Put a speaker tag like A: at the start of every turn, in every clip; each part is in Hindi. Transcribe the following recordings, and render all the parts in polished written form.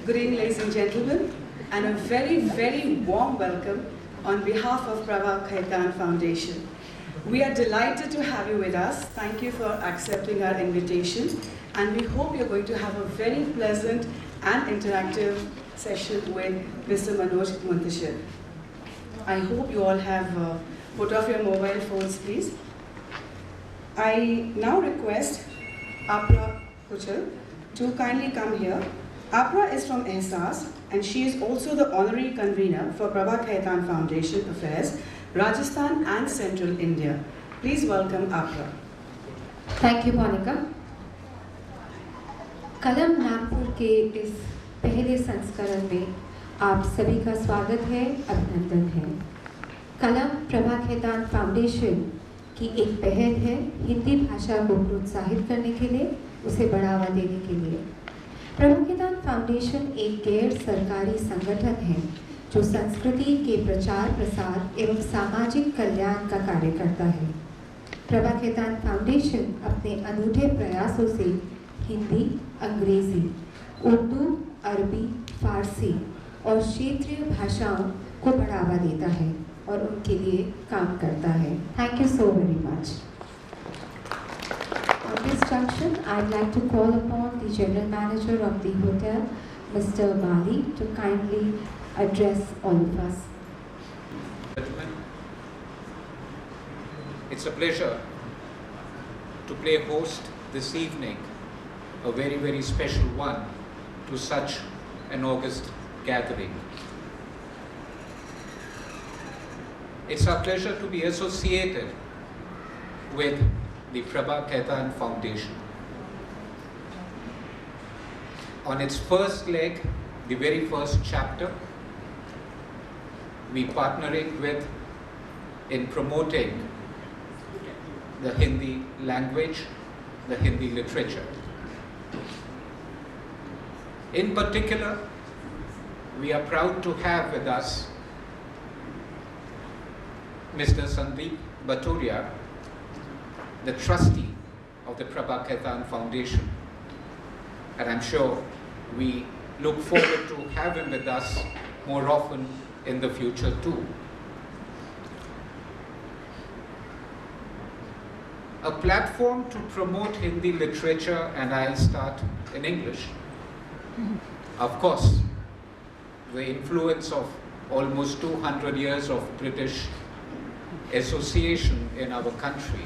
A: Good evening, ladies and gentlemen, and a very, very warm welcome on behalf of Prabha Khaitan Foundation. We are delighted to have you with us. Thank you for accepting our invitation, and we hope you're going to have a very pleasant and interactive session with Mr. Manoj Muntashir. I hope you all have put off your mobile phones, please. I now request Apra Kuchal to kindly come here. Apra is from Ehsaas, and she is also the honorary convener for Prabha Khaitan Foundation Affairs, Rajasthan and Central India. Please welcome Apra.
B: Thank you, Monica. कलम नागपुर के इस पहले संस्करण में आप सभी का स्वागत है, अभिनंदन है। कलम प्रभा खैतान फाउंडेशन की एक पहल है हिंदी भाषा को प्रोत्साहित करने के लिए, उसे बढ़ावा देने के लिए। प्रभा खैतान फाउंडेशन एक गैर सरकारी संगठन है जो संस्कृति के प्रचार प्रसार एवं सामाजिक कल्याण का कार्य करता है। प्रभा खैतान फाउंडेशन अपने अनूठे प्रयासों से हिंदी, अंग्रेजी, उर्दू, अरबी, फारसी और क्षेत्रीय भाषाओं को बढ़ावा देता है और उनके लिए काम करता है। Thank you so very much. On this junction, I'd like to call upon the General Manager of the hotel, Mr. Bali, to kindly address all of us.
C: Gentlemen, it's a pleasure to play host this evening, a very, very special one, to such an august gathering. It's our pleasure to be associated with the Prabha Khaitan Foundation. On its first leg, the very first chapter, we partnering with in promoting the Hindi language, the Hindi literature. In particular, we are proud to have with us Mr. Sandeep Baturia, the trustee of the Prabha Khaitan Foundation. And I'm sure we look forward to have him with us more often in the future too. A platform to promote Hindi literature, and I'll start in English. Of course, the influence of almost 200 years of British association in our country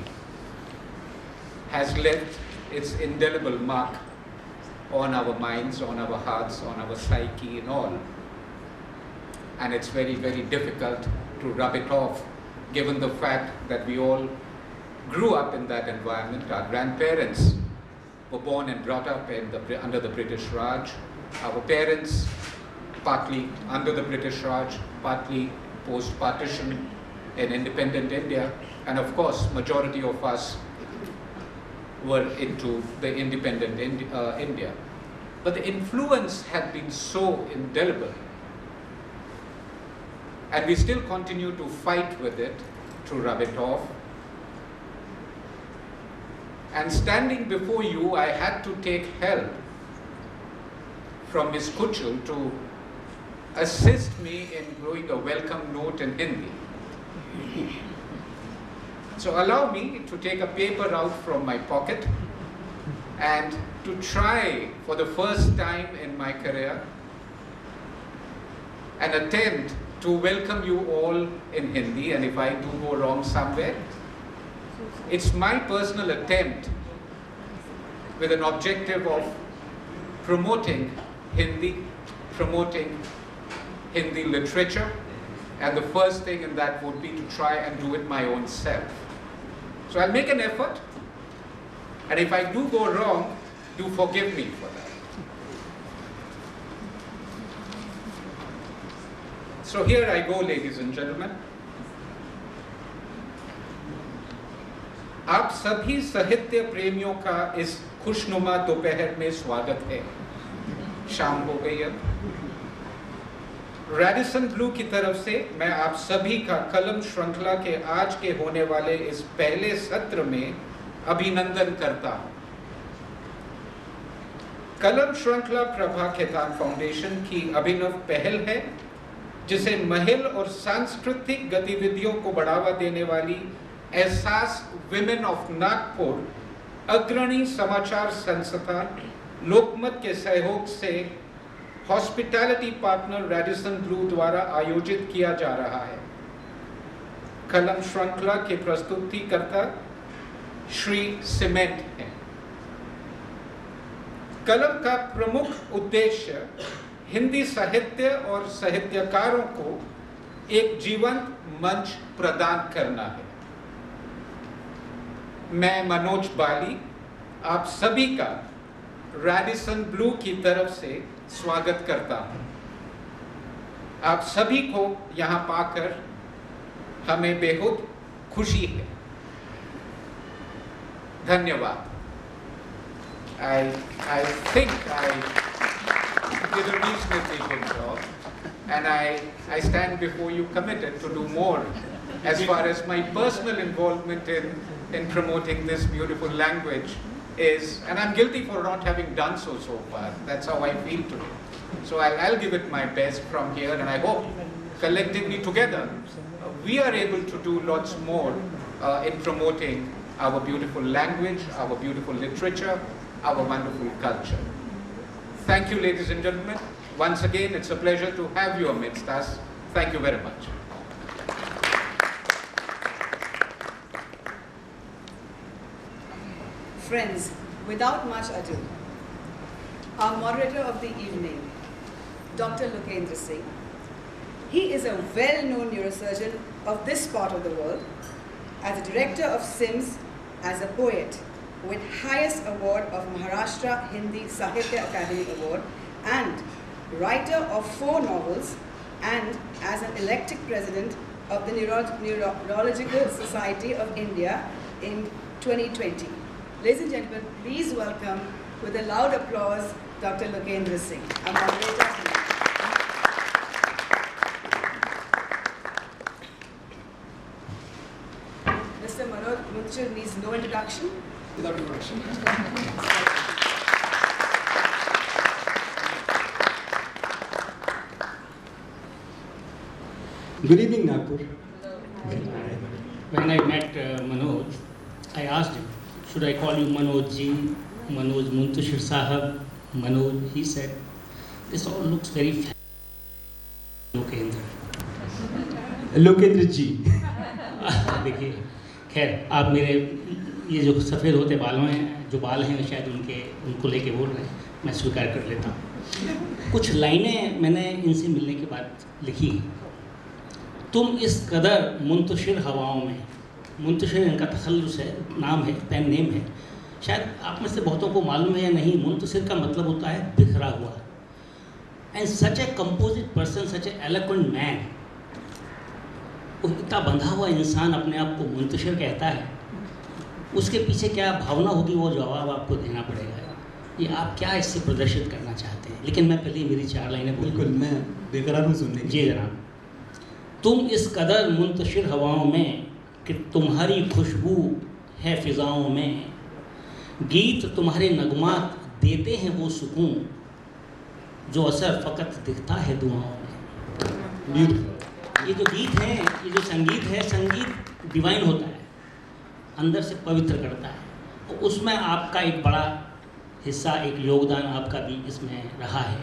C: has left its indelible mark on our minds, on our hearts, on our psyche and all. And it's very, very difficult to rub it off, given the fact that we all grew up in that environment. Our grandparents were born and brought up under the British Raj. Our parents, partly under the British Raj, partly post-partition in independent India, and of course, majority of us were into the independent India. But the influence had been so indelible, and we still continue to fight with it to rub it off. And standing before you, I had to take help from Ms. Kuchal to assist me in blowing a welcome note in Hindi. So allow me to take a paper out from my pocket and to try for the first time in my career and attempt to welcome you all in Hindi, and if I do go wrong somewhere, it's my personal attempt with an objective of promoting Hindi literature, and the first thing in that would be to try and do it my own self. So I'll make an effort, and if I do go wrong, do forgive me for that. So here I go, ladies and gentlemen. आप सभी साहित्य प्रेमियों का इस खुशनुमा दोपहर में स्वागत है। शाम हो गई अब। रेडिसन ब्लू की तरफ से मैं आप सभी का कलम श्रृंखला के आज के होने वाले इस पहले सत्र में अभिनंदन करता हूं। कलम श्रृंखला प्रभा खेतान फाउंडेशन की अभिनव पहल है, जिसे महल और सांस्कृतिक गतिविधियों को बढ़ावा देने वाली एहसास विमेन ऑफ नागपुर अग्रणी समाचार संस्था लोकमत के सहयोग से हॉस्पिटैलिटी पार्टनर रेडिसन ब्लू द्वारा आयोजित किया जा रहा है। कलम श्रृंखला के प्रस्तुतिकर्ता श्री सीमेंट हैं। कलम का प्रमुख उद्देश्य हिंदी साहित्य और साहित्यकारों को एक जीवंत मंच प्रदान करना है। मैं मनोज बाली आप सभी का रेडिसन ब्लू की तरफ से स्वागत करता हूं। आप सभी को यहां पाकर हमें बेहद खुशी है। धन्यवाद। I think I did a reasonably good job, and I stand before you committed to do more as far as my personal involvement in promoting this beautiful language is, and I'm guilty for not having done so far. That's how I feel today. So I'll give it my best from here, and I hope collectively together we are able to do lots more in promoting our beautiful language, our beautiful literature, our wonderful culture. Thank you, ladies and gentlemen. Once again, it's a pleasure to have you amidst us. Thank you very much.
A: Friends, without much ado, our moderator of the evening, Dr. Lokendra Singh. He is a well-known neurosurgeon of this part of the world, as a director of SIMS, as a poet with highest award of Maharashtra Hindi Sahitya Academy Award, and writer of 4 novels, and as an elected president of the Neurological Society of India in 2020. Ladies and gentlemen, please welcome with a loud applause Dr. Lokendra Singh, our moderator. Mr. Manoj Munchir needs no introduction.
D: Without introduction. Good evening, Nagpur.
E: When I met Manoj, I asked him, should I call you Manoj Ji, Manoj Muntashir Sahab, Manoj? He said, this all looks very fancy. Lokendra.
D: Lokendra जी।
E: देखिए, खैर आप मेरे ये जो सफ़ेद होते बालों हैं, जो बाल हैं शायद उनको लेके बोल रहे हैं, मैं स्वीकार कर लेता हूँ। कुछ लाइनें मैंने इनसे मिलने के बाद लिखी। तुम इस कदर मुंतशिर हवाओं में, मुंतशिर इनका तखल्लुस है, नाम है, पेन नेम है। शायद आप में से बहुतों को मालूम है या नहीं, मुंतशिर का मतलब होता है बिखरा हुआ। And such a composite person, such A eloquent man, इतना बंधा हुआ इंसान अपने आप को मुंतशिर कहता है, उसके पीछे क्या भावना होगी वो जवाब आपको देना पड़ेगा। ये आप क्या इससे प्रदर्शित करना चाहते हैं। लेकिन मैं पहले मेरी 4 लाइनें
D: बिल्कुल, मैं बेकरार हूँ सुनने की।
E: जी जनाब। तुम इस कदर मुंतशिर हवाओं में कि तुम्हारी खुशबू है फ़िज़ाओं में, गीत तुम्हारे नगमात देते हैं वो सुकून, जो असर फ़कत दिखता है दुआओं में। ये जो गीत है, ये जो संगीत है, संगीत डिवाइन होता है, अंदर से पवित्र करता है। और उसमें आपका एक बड़ा हिस्सा, एक योगदान आपका भी इसमें रहा है।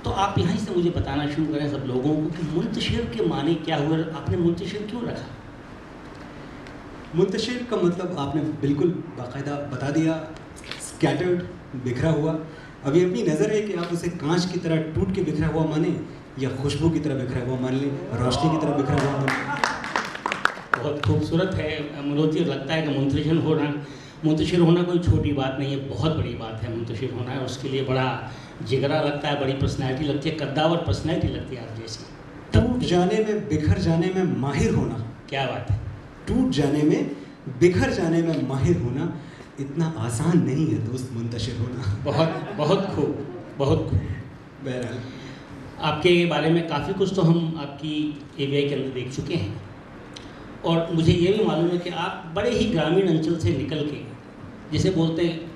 E: तो आप यहाँ से मुझे बताना शुरू करें सब लोगों को कि मुंतशिर के माने क्या हुए, आपने मुंतशिर क्यों रखा।
D: मुंतशिर का मतलब आपने बिल्कुल बाकायदा बता दिया, स्कैटर्ड, बिखरा हुआ। अभी अपनी नज़र है कि आप उसे कांच की तरह टूट के बिखरा हुआ माने या खुशबू की तरह बिखरा हुआ मान लें, रोशनी की तरह बिखरा हुआ मान लें।
E: बहुत खूबसूरत है मनोज जी। लगता है कि मुंतशिर होना कोई छोटी बात नहीं है, बहुत बड़ी बात है मुंतशिर होना है। उसके लिए बड़ा जिगरा लगता है, बड़ी पर्सनैलिटी लगती है, कद्दावर पर्सनैलिटी लगती है आप जैसी।
D: टूट जाने में, बिखर जाने में माहिर होना।
E: क्या बात है।
D: टूट जाने में, बिखर जाने में माहिर होना इतना आसान नहीं है दोस्त, मुंतशिर होना।
E: बहुत बहुत खूब, बहुत खूब।
D: बहरहाल
E: आपके बारे में काफ़ी कुछ तो हम आपकी AVI के अंदर देख चुके हैं, और मुझे ये भी मालूम है कि आप बड़े ही ग्रामीण अंचल से निकल के, जिसे बोलते हैं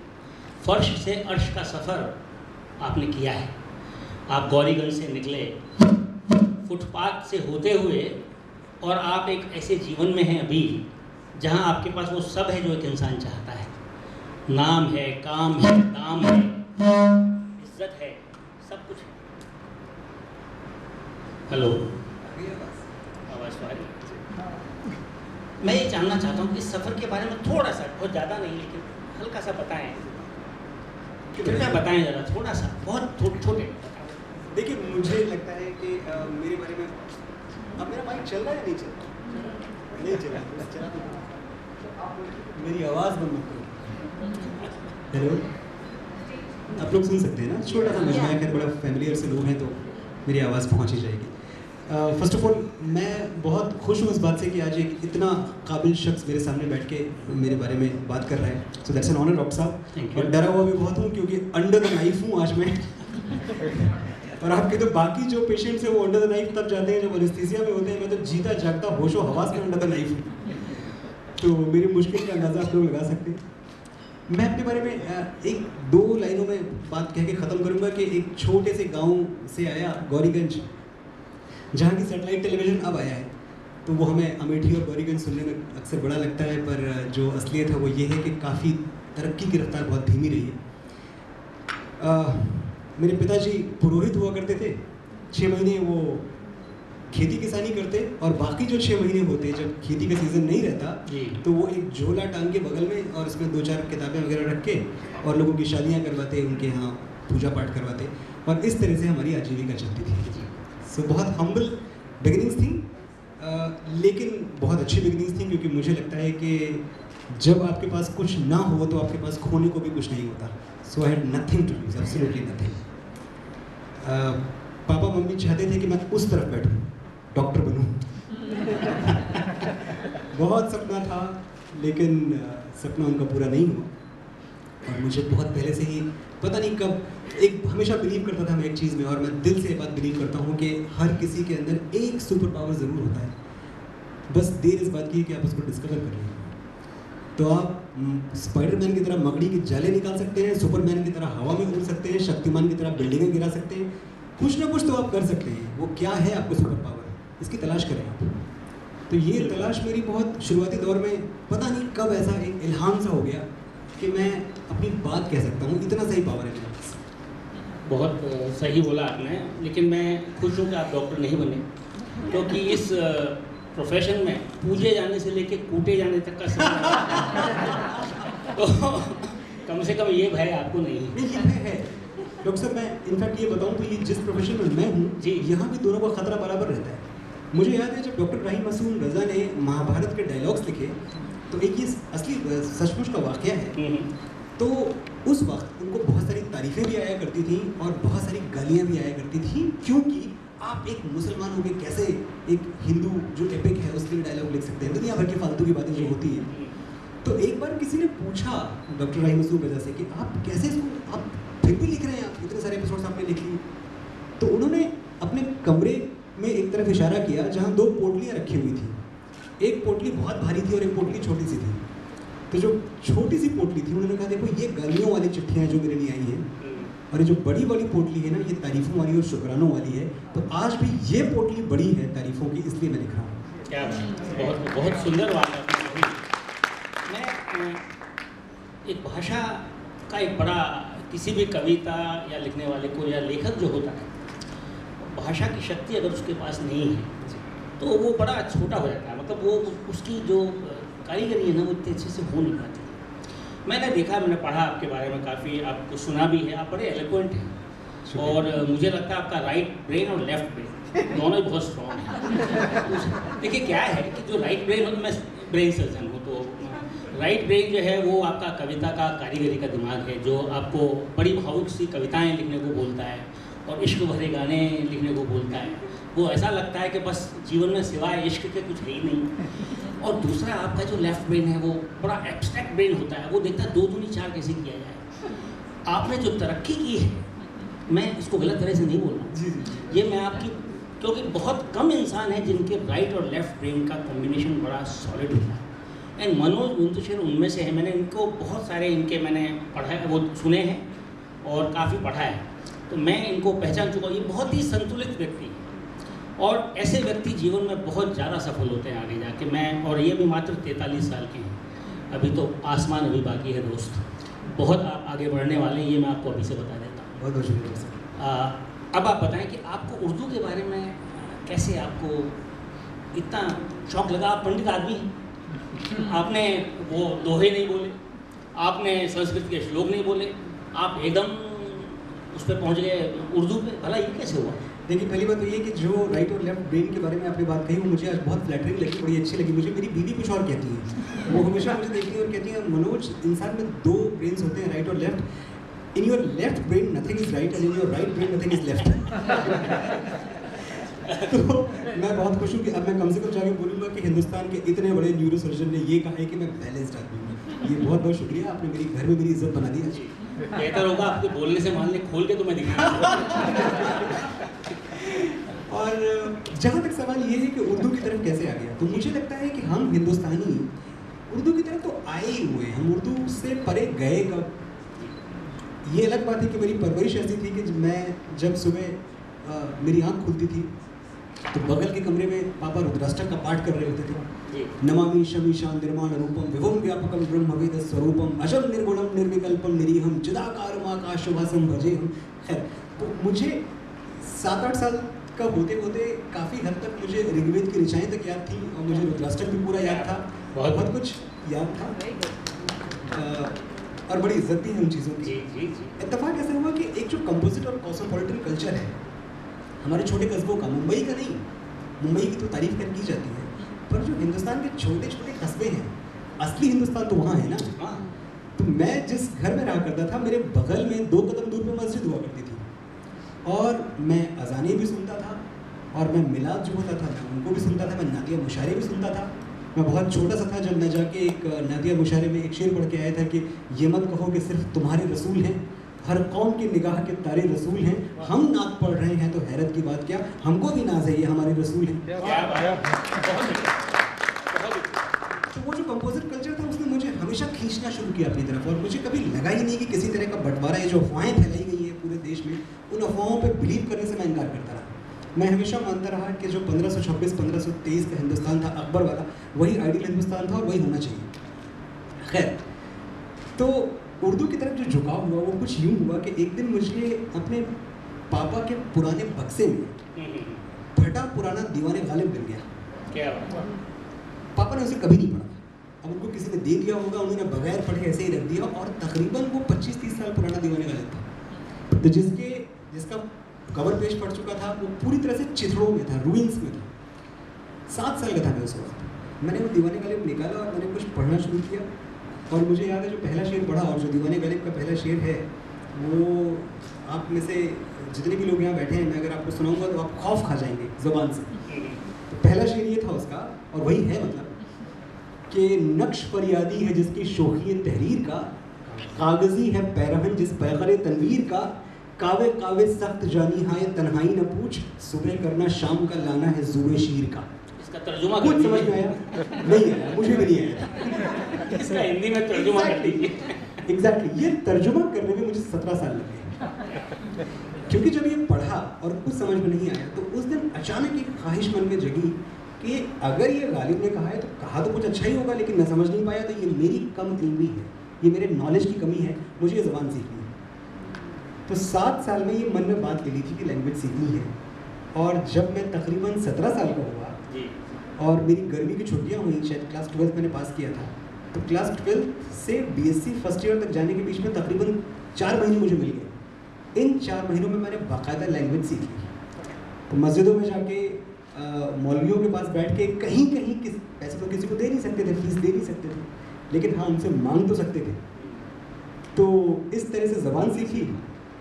E: फर्श से अर्श का सफ़र, आपने किया है। आप गौरीगंज से निकले, फुटपाथ से होते हुए, और आप एक ऐसे जीवन में हैं अभी जहां आपके पास वो सब है जो एक इंसान चाहता है। नाम है, काम है, दाम है, इज्जत है, सब कुछ है। हेलो, आवाज़ तो आ रही है? मैं ये जानना चाहता हूँ इस सफ़र के बारे में थोड़ा सा, बहुत ज़्यादा नहीं लेकिन हल्का सा बताएं, कृपया बताएं ज़रा, थोड़ा सा, बहुत छोटे।
D: देखिए, मुझे लगता है कि मेरे बारे में, अब मेरा माइक चल रहा है नहीं चल रहा? नहीं चल रहा, चला तो मेरी आवाज़ बंद मत करो। हेलो, आप लोग सुन सकते हैं ना? छोटा सा मजमा है, खैर बड़ा फैमिलियर से लोग हैं तो मेरी आवाज़ पहुंच ही जाएगी। फर्स्ट ऑफ ऑल मैं बहुत खुश हूँ इस बात से कि आज एक इतना काबिल शख्स मेरे सामने बैठ के मेरे बारे में बात कर रहा है। So that's an honour doctor साहब। और डरा हुआ भी बहुत हूँ क्योंकि अंडर द नाइफ हूँ आज मैं। और आपके तो बाकी जो पेशेंट्स हैं वो अंडर द नाइफ तब जाते हैं जब एनेस्थीसिया में होते हैं। मैं तो जीता जागता होशो हवास में अंडर द नाइफ हूँ, तो मेरी मुश्किल का अंदाज़ा आप लोग लगा सकते हैं। मैं अपने बारे में एक दो लाइनों में बात कह के ख़त्म करूँगा कि एक छोटे से गाँव से आया, गौरीगंज, जहाँ की सैटेलाइट टेलीविज़न अब आया है। तो वो हमें अमेठी और गौरीगंज सुनने में अक्सर बड़ा लगता है, पर जो असलियत है वो ये है कि काफ़ी तरक्की की रफ्तार बहुत धीमी रही है। मेरे पिताजी पुरोहित हुआ करते थे। 6 महीने वो खेती किसानी करते, और बाकी जो 6 महीने होते जब खेती का सीज़न नहीं रहता तो वो एक झोला टांग के बगल में और उसमें 2-4 किताबें वगैरह रख के और लोगों की शादियाँ करवाते, उनके यहाँ पूजा पाठ करवाते, और इस तरह से हमारी आजीविका चलती थी। सो बहुत हम्बल बिगिनिंग्स थी, लेकिन बहुत अच्छी बिगिनिंग्स थी, क्योंकि मुझे लगता है कि जब आपके पास कुछ ना हो तो आपके पास खोने को भी कुछ नहीं होता। So I had nothing to lose, absolutely nothing. पापा मम्मी चाहते थे कि मैं उस तरफ बैठूं, डॉक्टर बनूं। बहुत सपना था, लेकिन सपना उनका पूरा नहीं हुआ। और मुझे बहुत पहले से ही पता नहीं कब एक हमेशा बिलीव करता था मैं एक चीज़ में, और मैं दिल से ये बात बिलीव करता हूँ कि हर किसी के अंदर एक सुपर पावर ज़रूर होता है, बस देर इस बात की है कि आप उसको डिस्कवर कर लें। तो आप स्पाइडरमैन की तरह मकड़ी के जाले निकाल सकते हैं, सुपरमैन की तरह हवा में उड़ सकते हैं, शक्तिमान की तरह बिल्डिंगें गिरा सकते हैं, कुछ ना कुछ तो आप कर सकते हैं। वो क्या है आपको सुपर पावर, इसकी तलाश करें आप। तो ये तलाश मेरी बहुत शुरुआती दौर में पता नहीं कब ऐसा एक इल्हाम सा हो गया कि मैं अपनी बात कह सकता हूँ, इतना सही पावर है मेरे पास।
E: बहुत सही बोला आपने, लेकिन मैं खुश हूँ कि आप डॉक्टर नहीं बने, क्योंकि इस प्रोफेशन में पूजे जाने से लेके कूटे जाने तक का समय तो कम से कम ये भय आपको नहीं है।
D: नहीं, ये भय है डॉक्टर साहब। मैं इनफैक्ट ये बताऊँ तो ये जिस प्रोफेशन में मैं हूँ जी, यहाँ भी दोनों का खतरा बराबर रहता है। मुझे याद है जब डॉक्टर इब्राहिम मासूम रज़ा ने महाभारत के डायलॉग्स लिखे, तो एक ये असली सचमुच का वाक़या है। तो उस वक्त उनको बहुत सारी तारीफ़ें भी आया करती थी और बहुत सारी गालियाँ भी आया करती थी, क्योंकि आप एक मुसलमान हो के कैसे एक हिंदू जो एपिक है उसके लिए डायलॉग लिख सकते हैं, दुनिया भर की फालतू की बातें जो होती हैं। तो एक बार किसी ने पूछा डॉक्टर इब्राहिम मासूम रज़ा से कि आप कैसे इसको आप फिर भी लिख रहे हैं, आप इतने सारे एपिसोड्स आपने लिख लिए। तो उन्होंने अपने कमरे में एक तरफ इशारा किया जहाँ 2 पोटलियाँ रखी हुई थी। एक पोटली बहुत भारी थी और एक पोटली छोटी सी थी। तो जो छोटी सी पोटली थी उन्होंने कहा देखो ये गर्मियों वाली चिट्ठियाँ जो मेरे लिए आई हैं, और ये जो बड़ी वाली पोटली है ना ये तारीफ़ों वाली और शुक्रानों वाली है। तो आज भी ये पोटली बड़ी है तारीफ़ों की, इसलिए मैं लिख रहा हूँ।
E: क्या बहुत बहुत सुंदर बात है। मैं एक भाषा का एक बड़ा, किसी भी कविता या लिखने वाले को या लेखक जो होता है, भाषा की शक्ति अगर उसके पास नहीं है तो वो बड़ा छोटा हो जाता है। मतलब वो उसकी जो कारीगरी है ना वो इतने अच्छे से हो नहीं पाती। मैंने देखा, मैंने पढ़ा आपके बारे में काफ़ी, आपको सुना भी है, आप बड़े एलोक्वेंट हैं और मुझे लगता है आपका राइट ब्रेन और लेफ्ट ब्रेन दोनों ही बहुत स्ट्रॉन्ग हैं। देखिए क्या है कि जो राइट ब्रेन हो, मैं ब्रेन सर्जन हूँ, तो राइट ब्रेन जो है वो आपका कविता का कारीगरी का दिमाग है, जो आपको बड़ी भावुक सी कविताएँ लिखने को बोलता है और इश्क भरे गाने लिखने को बोलता है। वो ऐसा लगता है कि बस जीवन में सिवाय इश्क के कुछ है ही नहीं। और दूसरा आपका जो लेफ्ट ब्रेन है वो बड़ा एब्स्ट्रैक्ट ब्रेन होता है, वो देखता है 2 दूनी 4 कैसे किया जाए। आपने जो तरक्की की है, मैं इसको गलत तरह से नहीं बोल रहा हूँ, ये मैं आपकी, क्योंकि बहुत कम इंसान हैं जिनके राइट और लेफ्ट ब्रेन का कॉम्बिनेशन बड़ा सॉलिड होता है। एंड मनोज मुंतशिर उनमें से है। मैंने इनको बहुत सारे इनके मैंने पढ़ा, वो सुने हैं और काफ़ी पढ़ा है। तो मैं इनको पहचान चुका हूँ। ये बहुत ही संतुलित व्यक्ति हैं और ऐसे व्यक्ति जीवन में बहुत ज़्यादा सफल होते हैं आगे जाके। मैं और ये भी मात्र 43 साल के हैं, अभी तो आसमान अभी बाकी है दोस्त, बहुत आप आगे बढ़ने वाले हैं, ये मैं आपको अभी से बता देता हूँ।
D: बहुत बहुत शुक्रिया सर।
E: अब आप बताएं कि आपको उर्दू के बारे में कैसे आपको इतना शौक लगा? आप पंडित आदमी हैं, आपने वो दोहे नहीं बोले, आपने संस्कृत के श्लोक नहीं बोले, आप एकदम उस पर पहुँच गए उर्दू पे, भला ये कैसे हुआ?
D: देखिए, पहली बात तो ये कि जो राइट और लेफ्ट ब्रेन के बारे में आपने बात कही वो मुझे आज बहुत फ्लैटरिंग लगी, बड़ी अच्छी लगी। मुझे मेरी बीवी कुछ और कहती है, वो हमेशा मुझे देखती है और कहती है, मनोज, इंसान में 2 ब्रेन्स होते हैं, राइट और left. In your left brain nothing is right and in your right brain nothing is left. तो मैं बहुत खुश हूँ कि अब मैं कम से कम जाके बोलूँगा कि हिंदुस्तान के इतने बड़े न्यूरो सर्जन ने ये कहा है कि मैं बैलेंस्ड आदमी हूँ। ये बहुत बहुत शुक्रिया, आपने मेरी घर में मेरी इज्जत बना दी है।
E: बेहतर होगा आपके बोलने से मान ले खोल के तो मैं दिखा।
D: और जहाँ तक सवाल ये है कि उर्दू की तरफ कैसे आ गया, तो मुझे लगता है कि हम हिंदुस्तानी उर्दू की तरफ तो आए ही हुए, हम उर्दू से परे गए कब? ये अलग बात है कि मेरी परवरिश ऐसी थी कि मैं जब सुबह मेरी आँख खुलती थी तो बगल के कमरे में पापा रुद्राष्टक का पाठ कर रहे होते थे। नमामि शमीशान निर्माण रूपम विभुम व्यापकम ब्रह्मवेद स्वरूपम अजम निर्गुणम निर्विकल्पम निरीहम चिदाकारम आकाशवासम भजेहम। खैर, तो मुझे 7-8 साल का होते होते काफ़ी हद तक मुझे ऋग्वेद की ऋचाएँ तक याद थी और मुझे रुद्राष्टक भी पूरा याद था, बहुत कुछ याद था और बड़ी इज्जत भी है उन चीज़ों की। इत्तेफाक ऐसा हुआ कि एक जो कंपोजिट और कॉस्मोपॉलिटन कल्चर है हमारे छोटे कस्बों का, मुंबई का नहीं, मुंबई की तो तारीफ कर की जाती है, पर जो हिंदुस्तान के छोटे छोटे कस्बे हैं, असली हिंदुस्तान तो वहाँ है ना। तो मैं जिस घर में रहा करता था, मेरे बगल में 2 कदम दूर पे मस्जिद हुआ करती थी और मैं अजानें भी सुनता था और मैं मिलाद जो होता था मैं उनको भी सुनता था, मैं नादिया मुशारे भी सुनता था। मैं बहुत छोटा सा था जब मैं जाके एक नादिया मुशारे में एक शेर पढ़ के आया था कि ये मत कहो कि सिर्फ तुम्हारे रसूल हैं, हर कौम की निगाह के तारे रसूल हैं, हम नात पढ़ रहे हैं तो हैरत की बात क्या, हमको भी नाज है, ये हमारे रसूल हैं। तो वो जो कंपोजिट कल्चर था उसने मुझे हमेशा खींचना शुरू किया अपनी तरफ और मुझे कभी लगा ही नहीं कि किसी तरह का बंटवारा है, जो अफवाहें फैलाई गई हैं पूरे देश में, उन अफवाहों पर बिलीव करने से मैं इनकार करता रहा। मैं हमेशा मानता रहा कि जो 1526-1523 का हिंदुस्तान था अकबर वाला, वही आइडियल हिंदुस्तान था और वही होना चाहिए। खैर, तो उर्दू की तरफ जो झुकाव हुआ वो कुछ यूँ हुआ कि एक दिन मुझे अपने पापा के पुराने बक्से में फटा पुराना दीवाने गालिब मिल गया।
E: क्या?
D: पापा ने उसे कभी नहीं पढ़ा, अब उनको किसी ने दे दिया होगा, उन्होंने बगैर पढ़े ऐसे ही रख दिया और तकरीबन वो 25-30 साल पुराना दीवाने गालिब था। तो जिसका कवर पेज पढ़ चुका था वो पूरी तरह से चिथड़ों में था, रूइंस में था। 7 साल का था मैं उस वक्त। मैंने वो दीवाने गालिब निकाला और मैंने कुछ पढ़ना शुरू किया और मुझे याद है जो पहला शेर पढ़ा, और जो दीवाने गालिब का पहला शेर है वो आप में से जितने भी लोग यहाँ बैठे हैं, मैं अगर आपको सुनाऊंगा तो आप खौफ खा जाएंगे ज़ुबान से। तो पहला शेर ये था उसका, और वही है मतलब कि नक्श फरियादी है जिसकी शोखी तहरीर का, कागज़ी है पैरहन जिस पैगरे तनवीर का, कावे कावे सख्त जानी हाय तन्हाई न पूछ, सुबह करना शाम का लाना है जुए शीर का।
E: इसका तर्जुमा
D: कुछ समझ में आया? नहीं आया, मुझे भी नहीं आया।
E: इसका हिंदी में तर्जुमा कर दीजिए।
D: एग्जैक्टली, ये तर्जुमा करने में मुझे 17 साल लगे, क्योंकि जब ये पढ़ा और कुछ समझ में नहीं आया तो उस दिन अचानक एक ख्वाहिश मन में जगी कि अगर ये गालिब ने कहा है तो कहा तो कुछ अच्छा ही होगा, लेकिन मैं समझ नहीं पाया तो ये मेरी कम इल्मी है, ये मेरे नॉलेज की कमी है, मुझे ये ज़बान सीखनी है। तो 7 साल में ये मन में बात ले ली थी कि लैंग्वेज सीखनी है। और जब मैं तकरीबन 17 साल का हुआ और मेरी गर्मी की छुट्टियाँ हुई, शायद क्लास 12 मैंने पास किया था, तो क्लास 12 से BSc फर्स्ट ईयर तक जाने के बीच में तकरीबन 4 महीने मुझे मिल गए। इन 4 महीनों में मैंने बाकायदा लैंग्वेज सीख ली। तो मस्जिदों में जाके मौलवियों के पास बैठ के कहीं पैसे तो किसी को दे नहीं सकते थे, फीस दे नहीं सकते थे, लेकिन हाँ उनसे मांग तो सकते थे। तो इस तरह से ज़बान सीखी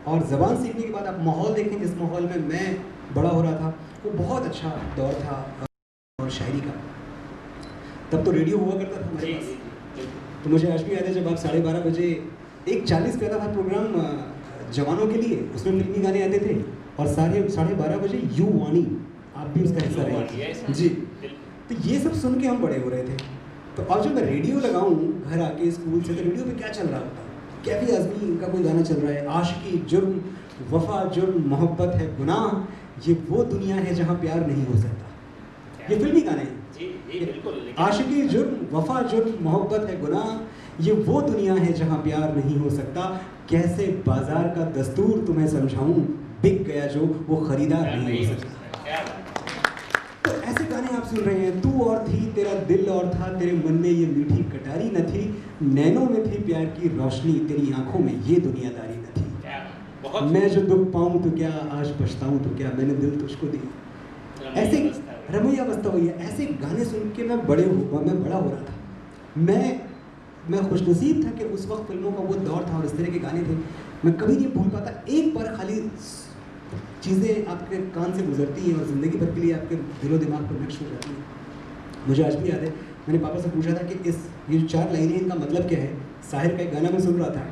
D: और ज़बान सीखने के बाद आप माहौल देखें जिस माहौल में मैं बड़ा हो रहा था, वो बहुत अच्छा दौर था और शायरी का। तब तो रेडियो हुआ करता था हमारे पास, तो मुझे आज भी याद है जब आप 12:30 बजे 1:40 पे आता था प्रोग्राम जवानों के लिए, उसमें फिल्मी गाने आते थे और 12:30 बजे यू वाणी, आप भी उसका हिस्सा रहे जी। तो ये सब सुन के हम बड़े हो रहे थे। तो अब जब मैं रेडियो लगाऊं घर आके स्कूल से, तो रेडियो पे क्या चल रहा होता, कैफी आज़मी का कोई गाना चल रहा है, आशिकी जुर्म वफा जुर्म मोहब्बत है गुनाह, ये वो दुनिया है जहाँ प्यार नहीं हो सकता। ये फिल्मी गाने हैं।
E: जी बिल्कुल।
D: आशिकी जुर्म वफा जुर्म मोहब्बत है गुनाह, ये वो दुनिया है जहाँ प्यार नहीं हो सकता। कैसे बाजार का दस्तूर तुम्हें समझाऊं, बिक गया जो वो खरीदार नहीं हो सकता। तो ऐसे गाने आप सुन रहे हैं। तू और थी, तेरा दिल और था, तेरे मन में ये मीठी कटारी न थी, नैनों में थी प्यार की रोशनी, तेरी आंखों में ये दुनियादारी न थी। मैं जो दुख पाऊं तो क्या, आज पछताऊं तो क्या, मैंने दिल तुझको दिया। ऐसे रमैया बस्ता हुई है। ऐसे गाने सुन के मैं बड़ा हो रहा था। मैं खुशनसीब था कि उस वक्त फिल्मों का वो दौर था और इस तरह के गाने थे। मैं कभी नहीं भूल पाता। एक बार खाली चीज़ें आपके कान से गुजरती हैं और ज़िंदगी भर के लिए आपके दिलो दिमाग पर नक्श हो जाती हैं। मुझे आज भी याद है, मैंने पापा से पूछा था कि ये जो 4 लाइनें इनका मतलब क्या है। साहिर का एक गाना मैं सुन रहा था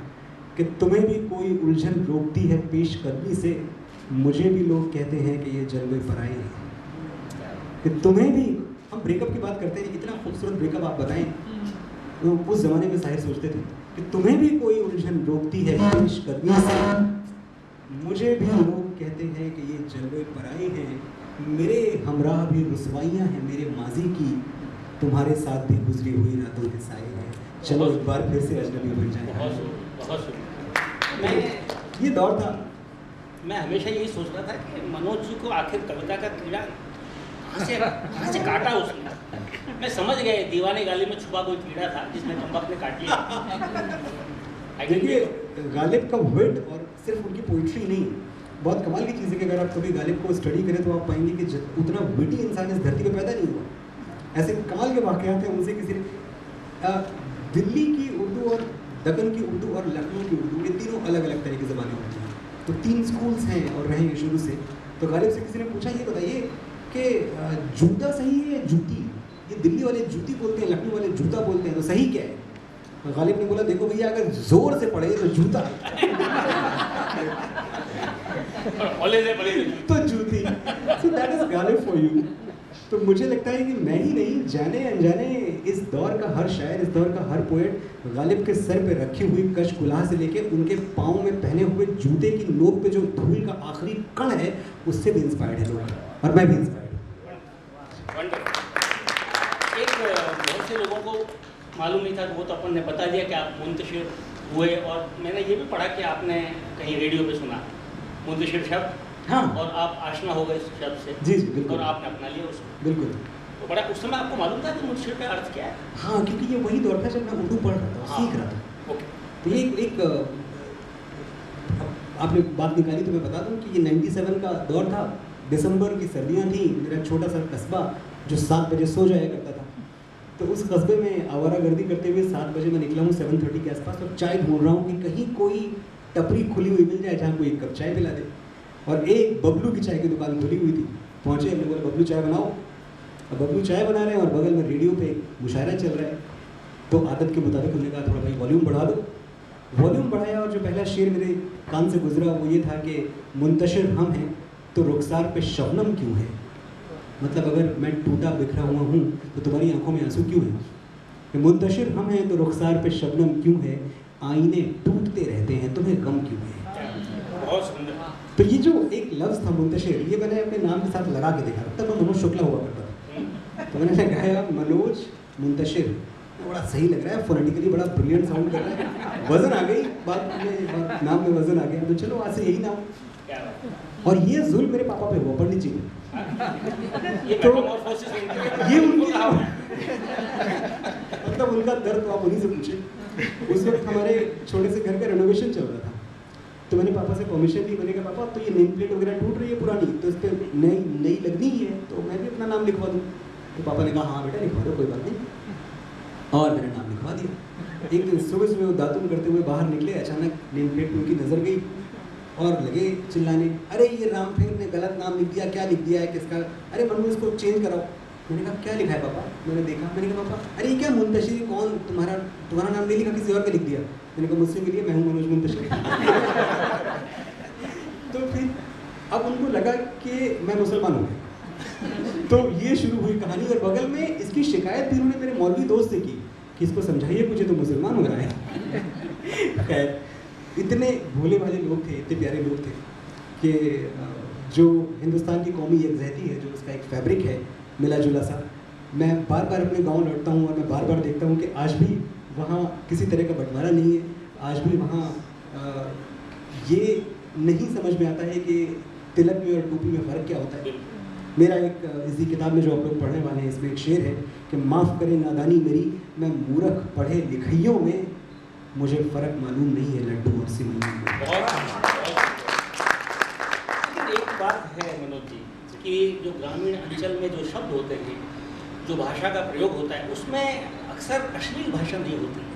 D: कि तुम्हें भी कोई उलझन रोकती है पेश कदमी से, मुझे भी लोग कहते हैं कि ये जलवे पराए हैं। कि तुम्हें भी, हम ब्रेकअप की बात करते हैं, इतना खूबसूरत ब्रेकअप आप बताएं। तो उस ज़माने में साहिर सोचते थे कि तुम्हें भी कोई उलझन रोकती है पेश कदमी से, मुझे भी लोग कहते हैं कि ये जलवे पराए हैं। मेरे हमराह भी रुसवाइयाँ हैं मेरे माजी की, तुम्हारे साथ भी गुजरी हुई रातों के साए हैं। चलो एक बार फिर से अजनबी बन जाए। मैं ये दौर था।
E: मैं हमेशा यही सोच रहा था कि मनोज जी को आखिर कविता का कीड़ा कहाँ से काटा उसने। मैं समझ गया दीवाने गाली में छुपा कोई कीड़ा था जिसने चंपक ने काट लिया।
D: देखिए गालिब का विट और सिर्फ उनकी पोइट्री नहीं, बहुत कमाल की चीज़ है कि अगर आप कभी गालिब को स्टडी करें तो आप पाएंगे कि उतना विटी इंसान इस धरती पे पैदा नहीं हुआ। ऐसे कमाल के वाक़यात हैं उनसे किसी ने। दिल्ली की उर्दू और दक्कन की उर्दू और लखनऊ की उर्दू, ये तीनों अलग अलग तरह की ज़बानें होती हैं। तो 3 स्कूल्स हैं और रहेंगे शुरू से। तो गालिब से किसी ने पूछा ये बताइए कि जूता सही है या जूती? ये दिल्ली वाले जूती बोलते हैं, लखनऊ वाले जूता बोलते हैं, तो सही क्या है? तो गालिब ने बोला देखो भैया, अगर जोर से पढ़े तो जूता तो जूती। So that is Ghalib for you. तो मुझे लगता है कि मैं ही नहीं, जाने अनजाने इस दौर का हर शायर, इस दौर का हर पोएट गालिब के सर पे रखी हुई कश कुलाह से लेके उनके पाँव में पहने हुए जूते की नोक पे जो धूल का आखिरी कण है उससे भी इंस्पायर्ड है लोग, और मैं भी इंस्पायर्ड हूँ।
E: एक बहुत से लोगों को मालूम नहीं था, वो तो अपन ने बता दिया कि आप मुंतशिर हुए, और मैंने ये भी पढ़ा कि आपने कहीं रेडियो पे सुना मुंतशिर शब्द।
D: हाँ।
E: और आप आशना हो गए इस शब्द से।
D: जी बिल्कुल।
E: और आपने अपना लिया उसको।
D: बिल्कुल।
E: तो बड़ा उस समय आपको मालूम था कि मुंतशिर का अर्थ क्या है?
D: हाँ, क्योंकि ये वही दौर था जब मैं उर्दू पढ़ रहा था, सीख रहा था।
E: ओके।
D: तो ये एक आपने बात निकाली तो मैं बता दूं कि ये 97 का दौर था। दिसंबर की सर्दियाँ थी। मेरा छोटा सा कस्बा जो 7 बजे सो जाया करता था, तो उस कस्बे में आवारागर्दी करते हुए 7 बजे मैं निकला हूँ 7:30 के आसपास, और चाय ढूंढ रहा हूँ कि कहीं कोई टपरी खुली हुई मिल जाए जहाँ कोई 1 कप चाय पिला दे। और एक बबलू की चाय की दुकान खुली हुई थी। पहुँचे, हमने बोला बबलू चाय बनाओ। अब बबलू चाय बना रहे हैं और बगल में रेडियो पे एक मुशायरा चल रहा है। तो आदत के मुताबिक हमने कहा थोड़ा भाई वॉल्यूम बढ़ा दो। वॉल्यूम बढ़ाया और जो पहला शेर मेरे कान से गुजरा वो ये था कि मुंतशिर हम हैं तो रुखसार पे शबनम क्यों है। मतलब अगर मैं टूटा बिखरा हुआ हूँ तो तुम्हारी आंखों में आंसू क्यों है। मुंतशिर हम हैं तो रुखसार पे शबनम क्यों है, आईने टूटते रहते हैं तुम्हें गम क्यों है।
E: बहुत सुंदर।
D: तो ये जो एक लफ्ज़ था मुंतशिर, ये मैंने अपने नाम के साथ लगा के देखा। तब मैं मनोज शुक्ला हुआ करता था, तो मैंने गाया मनोज मुंतशिर, बड़ा सही लग रहा है, फोनेटिकली बड़ा ब्रिलियंट साउंड कर रहा है। वजन आ गई बात में, नाम में वजन आ गया, तो चलो आज से यही नाम। और ये जुल्म मेरे पापा पे हुआ, पंडित जी ने। तो ये उनकी मतलब उनका दर्द तो आप उन्हीं से पूछे। उस वक्त हमारे छोटे से घर का रेनोवेशन चल रहा था, तो मैंने पापा से परमिशन ली। मैंने कहा पापा तो ये नेम प्लेट वगैरह टूट रही है पुरानी, तो इस पर नई लगनी ही है, तो मैं भी अपना नाम लिखवा दूँ। तो पापा ने कहा हाँ बेटा लिखवा दो, कोई बात नहीं। और मैंने नाम लिखवा दिया। एक दिन सुबह सुबह वो दातुन करते हुए बाहर निकले, अचानक नेम प्लेट पर उनकी नज़र गई और लगे चिल्लाने, अरे ये रामफेर ने गलत नाम लिख दिया, क्या लिख दिया है, किसका, अरे मनु इसको चेंज कराओ। मैंने कहा क्या लिखा है पापा। मैंने देखा, मैंने कहा पापा अरे ये क्या मुंतशिर, कौन तुम्हारा नाम नहीं लिखा, किसी और का लिख दिया। मैंने कहा मुझसे मिलिए, मैं हूँ मनोज मुंतशिर। तो फिर अब उनको लगा कि मैं मुसलमान हूँ, तो ये शुरू हुई कहानी। और बगल में इसकी शिकायत भी उन्होंने मेरे मौलवी दोस्त से की कि इसको समझाइए कुछ, तो मुसलमान हो रहा है। खैर, इतने भोले भाले लोग थे, इतने प्यारे लोग थे कि जो हिंदुस्तान की कौमी यकजहती है, जो उसका एक फैब्रिक है मिला जुला सा, मैं बार बार अपने गांव लौटता हूँ और मैं बार बार देखता हूँ कि आज भी वहाँ किसी तरह का बंटवारा नहीं है। आज भी वहाँ ये नहीं समझ में आता है कि तिलक में और टोपी में फ़र्क क्या होता है। मेरा एक इसी किताब में जो आप लोग पढ़ने वाले हैं, इसमें एक शेर है कि माफ़ करे नादानी मेरी, मैं मूर्ख पढ़े लिखइयों में, मुझे फ़र्क मालूम नहीं है लड्डू और सिवैयों में।
E: लेकिन एक बात है मनोज जी कि जो ग्रामीण अंचल में जो शब्द होते हैं, जो भाषा का प्रयोग होता है, उसमें अक्सर अश्लील भाषा नहीं होती है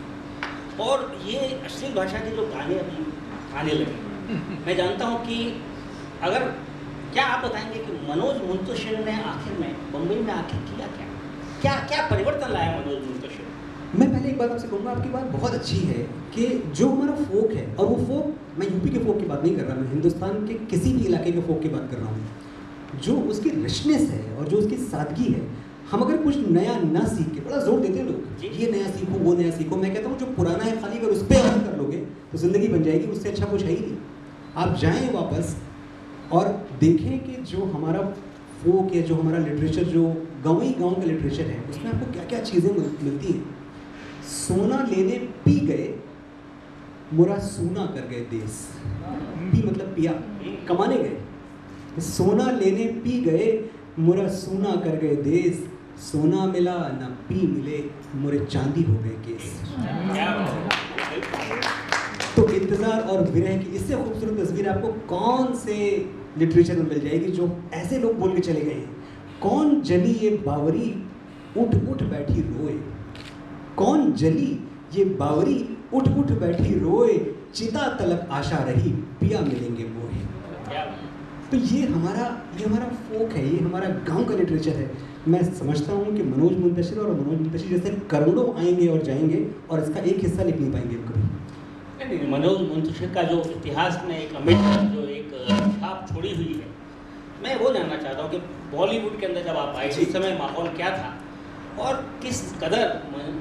E: और ये अश्लील भाषा के जो गाने अभी आने लगे, मैं जानता हूँ कि अगर क्या आप बताएंगे कि मनोज मुंतशिर ने आखिर में बम्बई में आके किया क्या, क्या क्या परिवर्तन लाया मनोज मुंतशिर?
D: मैं पहले एक बात आपसे कहूँगा, आपकी बात बहुत अच्छी है कि जो हमारा फोक है, और वो फोक, मैं यूपी के फोक की बात नहीं कर रहा, मैं हिंदुस्तान के किसी भी इलाके के फोक की बात कर रहा हूँ, जो उसकी रिचनेस है और जो उसकी सादगी है। हम अगर कुछ नया ना सीख के, बड़ा जोर देते हैं लोग, ये नया सीखो वो नया सीखो, मैं कहता हूँ जो पुराना है खाली अगर उस पर अमल कर लोगे तो ज़िंदगी बन जाएगी, उससे अच्छा कुछ है ही नहीं। आप जाएँ वापस और देखें कि जो हमारा फोक है, जो हमारा लिटरेचर, जो गाँव का लिटरेचर है, उसमें आपको क्या क्या चीज़ें मिलती हैं। सोना लेने पी गए, मुरा सूना कर गए देश। पी मतलब पिया, कमाने गए। सोना लेने पी गए, मुरा सूना कर गए देश। सोना मिला ना पी मिले, मुरे चांदी हो गए केस। तो इंतज़ार और विरह की इससे खूबसूरत तस्वीर आपको कौन से लिटरेचर में मिल जाएगी जो ऐसे लोग बोल के चले गए हैं। कौन जली ये बावरी उठ उठ बैठी रोए, कौन जली ये बावरी उठ उठ बैठी रोए, चिता तलक आशा रही पिया मिलेंगे मोहे। तो ये हमारा फोक है, ये हमारा गांव का लिटरेचर है। मैं समझता हूँ कि मनोज मुंतशिर और मनोज मुंतशिर जैसे करोड़ों आएंगे और जाएंगे और इसका एक हिस्सा लिख नहीं पाएंगे कभी।
E: मनोज मुंतशिर का जो इतिहास में एक अमिट जो एक छाप छोड़ी हुई है, मैं वो जानना चाहता हूँ कि बॉलीवुड के अंदर जब आप आए उस समय माहौल क्या था और किस कदर